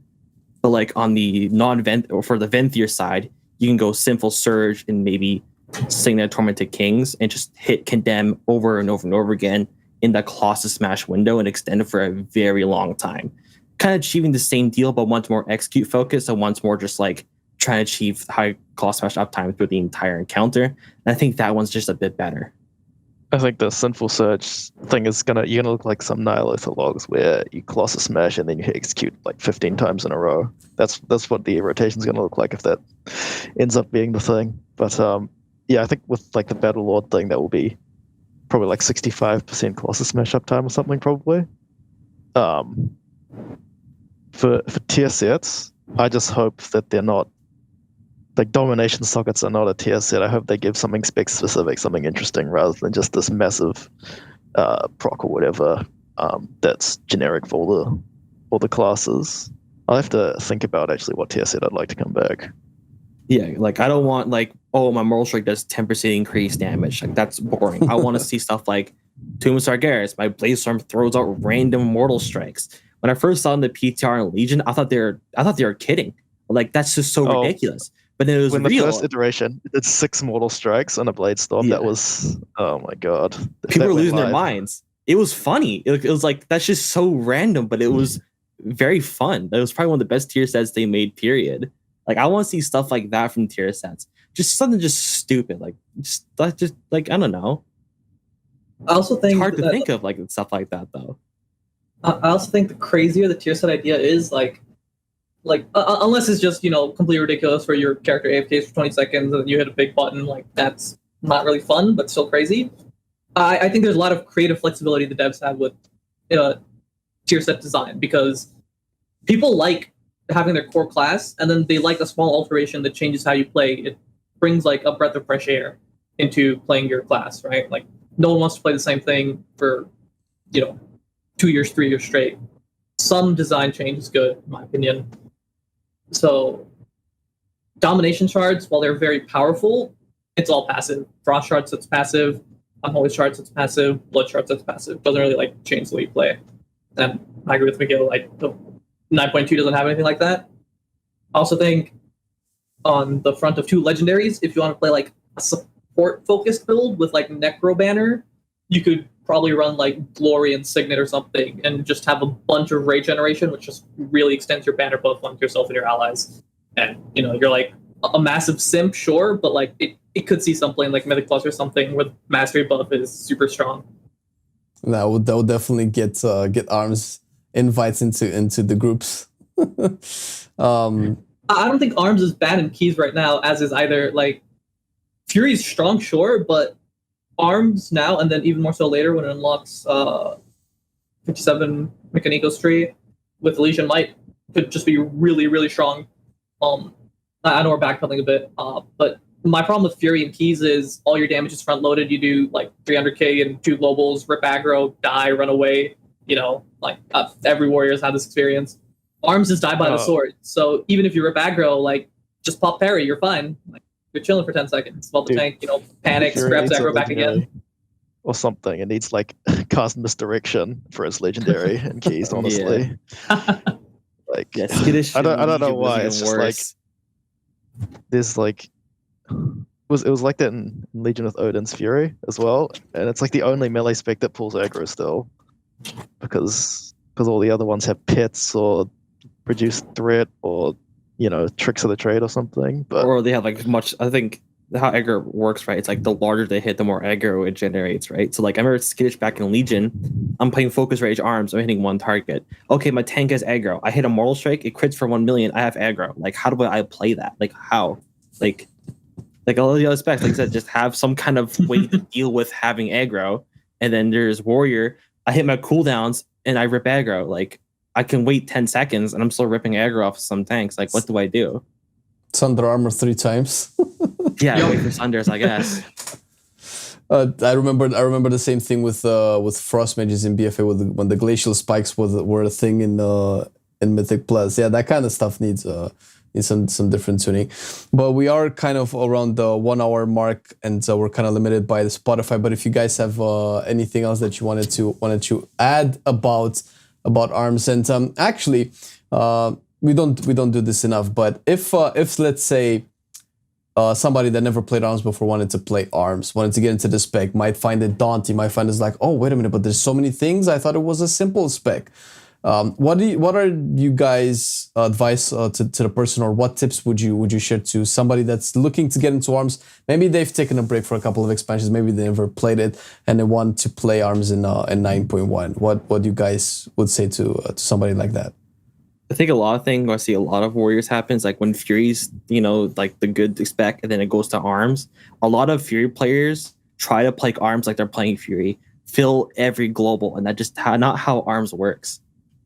But like on the non-Vent, or for the Venthier side, you can go Sinful Surge and maybe Signet Tormented Kings and just hit Condemn over and over and over again in that Colossus Smash window and extend it for a very long time. Kind of achieving the same deal, but one's more execute focused and one's more just like trying to achieve high Colossus Smash uptime through the entire encounter. And I think that one's just a bit better. I think the Sinful Surge thing is you're gonna look like some Nihilitha logs where you Colossus Smash and then you execute like 15 times in a row. That's what the rotation's gonna look like if that ends up being the thing. But yeah, I think with like the Battle Lord thing, that will be probably like 65% Colossus Smash uptime or something probably. For tier sets, I just hope that they're not like Domination Sockets are not a tier set. I hope they give something spec specific, something interesting, rather than just this massive proc or whatever that's generic for all the classes. I'll have to think about actually what tier set I'd like to come back. Yeah, like I don't want like, oh, my Moral Strike does 10% increased damage. Like that's boring. I want to see stuff like Tomb of Sargeras. My Blaze Storm throws out random Mortal Strikes. When I first saw in the PTR and Legion, I thought they were kidding. Like that's just so ridiculous. But then it was when real. The first iteration, it did 6 Mortal Strikes on a Blade Storm. Yeah. That was, oh my god. People were losing their minds. It was funny. It was like, that's just so random, but it was very fun. That was probably one of the best tier sets they made, period. Like, I want to see stuff like that from tier sets. Just something just stupid. Like, just like, I don't know. I also think it's hard to think of like stuff like that, though. I also think the crazier the tier set idea is, like unless it's just, you know, completely ridiculous for your character AFKs for 20 seconds and you hit a big button, like that's not really fun, but still crazy. I think there's a lot of creative flexibility the devs have with tier set design, because people like having their core class and then they like a small alteration that changes how you play. It brings like a breath of fresh air into playing your class, right? Like no one wants to play the same thing for, you know, 2 years, 3 years straight. Some design change is good, in my opinion. So domination shards, while they're very powerful, it's all passive. Frost shards, it's passive. Unholy shards, it's passive. Blood shards, it's passive. Doesn't really like change the way you play. And I agree with Miguel, like the 9.2 doesn't have anything like that. I also think on the front of 2 legendaries, if you want to play like a support focused build with like Necro Banner, you could probably run like Glory and Signet or something, and just have a bunch of rage generation, which just really extends your banner buff onto yourself and your allies. And you're like a massive simp, sure, but like it could see something like Mythic Plus or something where the mastery buff is super strong. That would definitely get Arms invites into the groups. I don't think Arms is bad in keys right now, as is either like Fury's strong, sure, but Arms now, and then even more so later when it unlocks 57 Mechanicos tree with Elysian Might, could just be really, really strong. I know we're backpedaling a bit, but my problem with Fury and keys is all your damage is front loaded. You do like 300k and 2 globals, rip aggro, die, run away. Every warrior's had this experience. Arms is die by the sword, so even if you rip aggro, like just pop parry, you're fine. Like, you're chilling for 10 seconds while the tank, panics, grabs aggro back again. Or something. It needs like cast misdirection for its legendary and keys, honestly. Like I don't know why. It's just like there's like it was like that in Legion with Odin's Fury as well. And it's like the only melee spec that pulls aggro still. Because all the other ones have pits or reduced threat or tricks of the trade or something, or they have like much. I think how aggro works, right? It's like the larger they hit, the more aggro it generates, right? So like I remember Skittish back in Legion, I'm playing Focus Rage Arms, I'm hitting one target. Okay, my tank has aggro. I hit a Mortal Strike, it crits for 1 million. I have aggro. Like how do I play that? Like how? Like all the other specs, like I said, just have some kind of way to deal with having aggro. And then there's Warrior. I hit my cooldowns and I rip aggro. Like I can wait 10 seconds and I'm still ripping aggro off some tanks. Like what do I do? Sunder armor 3 times. Yeah, wait for Sunders, I guess. I remember the same thing with Frost Mages in BFA when the glacial spikes were a thing in Mythic Plus. Yeah, that kind of stuff needs some different tuning. But we are kind of around the 1 hour mark, and we're kind of limited by the Spotify. But if you guys have anything else that you wanted to add about Arms, and actually we don't do this enough, but if let's say somebody that never played Arms before wanted to play Arms, wanted to get into the spec, might find it daunting, might find it's like, oh wait a minute, but there's so many things, I thought it was a simple spec. What are you guys advice to the person, or what tips would you share to somebody that's looking to get into Arms? Maybe they've taken a break for a couple of expansions, maybe they never played it and they want to play Arms in 9.1. What you guys would say to somebody like that? I think a lot of things I see a lot of Warriors happens, like when Fury's, like the good spec and then it goes to Arms. A lot of Fury players try to play Arms like they're playing Fury, fill every global, and that just not how Arms works.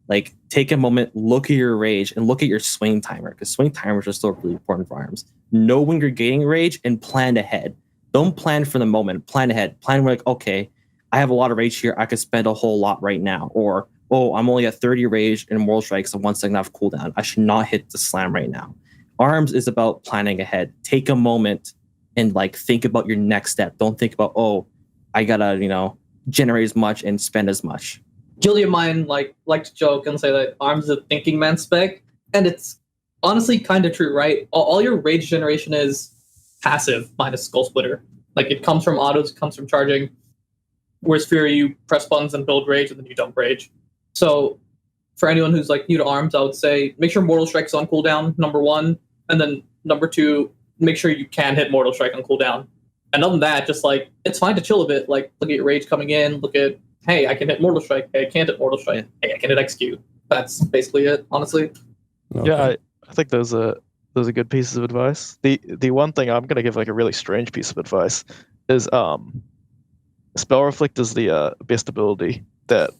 Like take a moment, look at your rage and look at your swing timer, because swing timers are still really important for Arms. Know when you're gaining rage and plan ahead. Don't plan for the moment, plan ahead. Plan like, okay, I have a lot of rage here, I could spend a whole lot right now. Or oh, I'm only at 30 rage and Mortal Strikes and 1 second off cooldown. I should not hit the slam right now. Arms is about planning ahead. Take a moment and like think about your next step. Don't think about, oh, I gotta, generate as much and spend as much. Guilty of mine like to joke and say that Arms is a thinking man spec, and it's honestly kind of true, right? All your rage generation is passive minus Skull Splitter. Like it comes from autos, it comes from charging. Whereas Fury, you press buttons and build rage, and then you dump rage. So for anyone who's like new to Arms, I would say make sure Mortal Strike's on cooldown, number 1, and then number 2, make sure you can hit Mortal Strike on cooldown. And other than that, just like it's fine to chill a bit. Like look at your rage coming in, look at, hey, I can hit Mortal Strike, hey, I can't hit Mortal Strike, hey, I can hit Execute. That's basically it, honestly. Okay. Yeah, I think those are good pieces of advice. The one thing I'm gonna give like a really strange piece of advice is Spell Reflect is the best ability that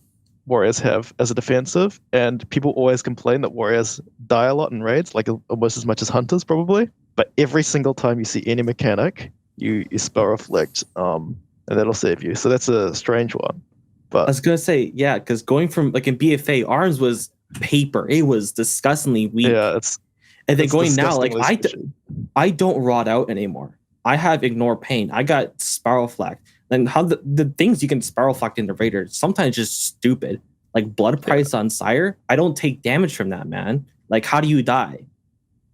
Warriors have as a defensive, and people always complain that Warriors die a lot in raids, like almost as much as Hunters probably. But every single time you see any mechanic, you Spell Reflect, and that'll save you. So that's a strange one. But I was gonna say, yeah, because going from like in BFA, Arms was paper. It was disgustingly weak. Yeah, and then going now, like I don't rot out anymore. I have Ignore Pain. I got Spiral Flack. And how the things you can Spiral Flack into Raider sometimes just stupid. Like Blood Price on Sire. I don't take damage from that, man. Like how do you die?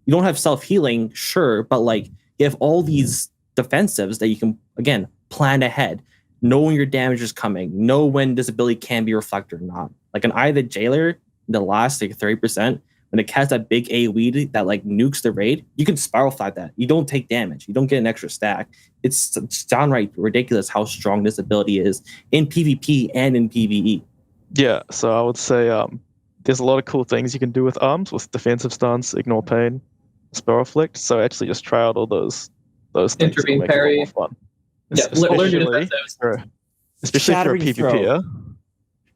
You don't have self-healing, sure, but like you have all these defensives that you can again plan ahead. know when your damage is coming, know when this ability can be reflected or not. Like an Eye of the Jailer, the last like 30%, when it casts that big AoE that like nukes the raid, you can spiral flat that. You don't take damage. You don't get an extra stack. It's downright ridiculous how strong this ability is in PvP and in PvE. Yeah, so I would say there's a lot of cool things you can do with arms, with defensive stance, ignore pain, spell reflect. So actually just try out all those things. Intervene, make it a parry. lot more fun. Yeah, learn your defensives. Especially if you're a Shattering throw. PvPer.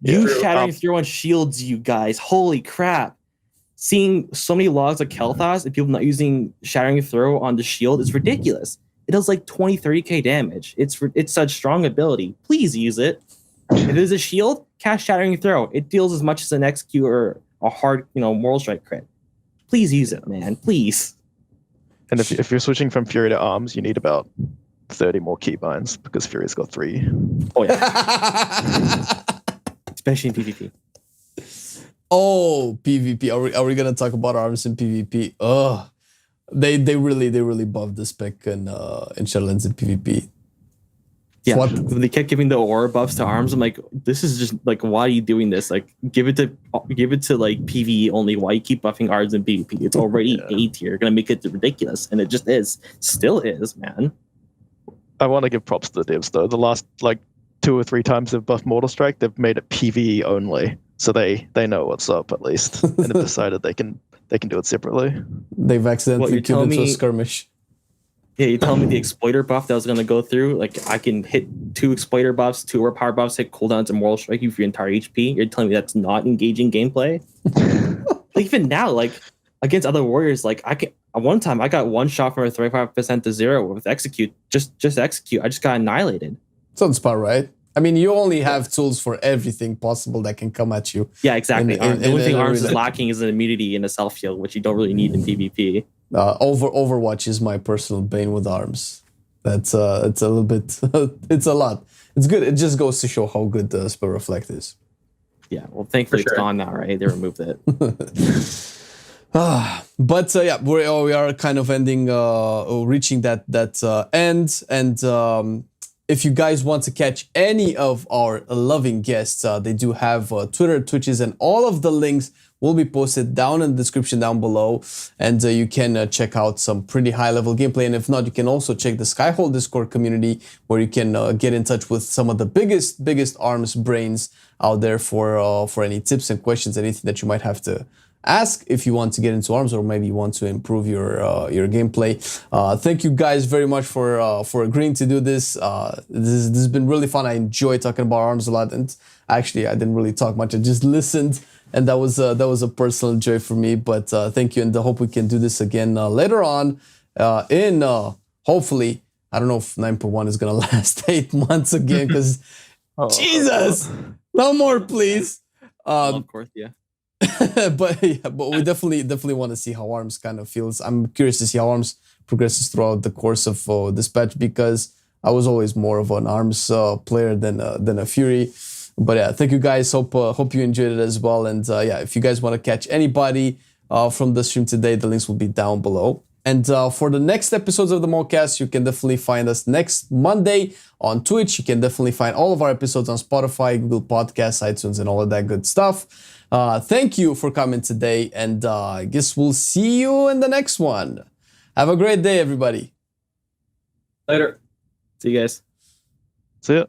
You True. Shattering Throw on shields, you guys. Holy crap. Seeing so many logs of Kel'Thas and people not using Shattering Throw on the shield is ridiculous. It does like 20, 30k damage. It's such strong ability. Please use it. If it is a shield, cast Shattering Throw. It deals as much as an execute or a hard, Moral Strike crit. Please use it, man. Please. And if you're switching from Fury to arms, you need about 30 more keybinds because Fury's got 3. Oh yeah. Especially in PvP. Oh, PvP. Are we gonna talk about arms in PvP? Oh, they really buffed the spec in Shadowlands in PvP. Yeah, What? they kept giving the aura buffs to arms. I'm like, this is just like, why are you doing this? Like, give it to like PvE only. Why you keep buffing arms in PvP? It's already A tier. You're gonna make it ridiculous, and it just is. Still is, man. I want to give props to the devs though. The last like 2 or 3 times they've buffed Mortal Strike, they've made it PvE only, so they know what's up at least, and have decided they can do it separately. They've accidentally you're killed telling into a me- skirmish. Yeah, you telling me the exploiter buff that was gonna go through? Like, I can hit 2 exploiter buffs, 2 overpower buffs, hit cooldowns, and Moral Strike you for your entire HP. You're telling me that's not engaging gameplay? Like, even now, like against other warriors, like one time I got one shot from a 35% to 0 with execute. Just execute. I just got annihilated. Sounds about right. I mean, you only have tools for everything possible that can come at you. Yeah, exactly. In The only thing arms is arena. lacking is an immunity and a self heal, which you don't really need in PvP. Overwatch is my personal bane with arms. It's a little bit. It's a lot. It's good. It just goes to show how good the spell reflect is. Yeah, well, thankfully For sure. it's gone now, right? They removed it. But yeah, we are kind of ending, reaching that end. And if you guys want to catch any of our loving guests, they do have Twitter, Twitches, and all of the links will be posted down in the description down below. And you can check out some pretty high-level gameplay. And if not, you can also check the Skyhole Discord community, where you can get in touch with some of the biggest arms brains out there for any tips and questions, anything that you might have to ask if you want to get into arms, or maybe you want to improve your gameplay. Thank you guys very much for agreeing to do this. This has been really fun. I enjoy talking about arms a lot, and actually I didn't really talk much. I just listened, and that was a personal joy for me. But thank you, and I hope we can do this again later on. In hopefully, I don't know if 9.1 is gonna last 8 months again, because Jesus, no more, please. Of course, yeah. but we definitely want to see how arms kind of feels. I'm curious to see how arms progresses throughout the course of this patch, because I was always more of an arms player than a fury. But yeah, thank you guys. Hope you enjoyed it as well. And yeah, if you guys want to catch anybody from the stream today, the links will be down below. And for the next episodes of the Overcast, you can definitely find us next Monday on Twitch. You can definitely find all of our episodes on Spotify, Google Podcasts, iTunes, and all of that good stuff. Thank you for coming today, and I guess we'll see you in the next one. Have a great day, everybody. Later. See you guys. See ya.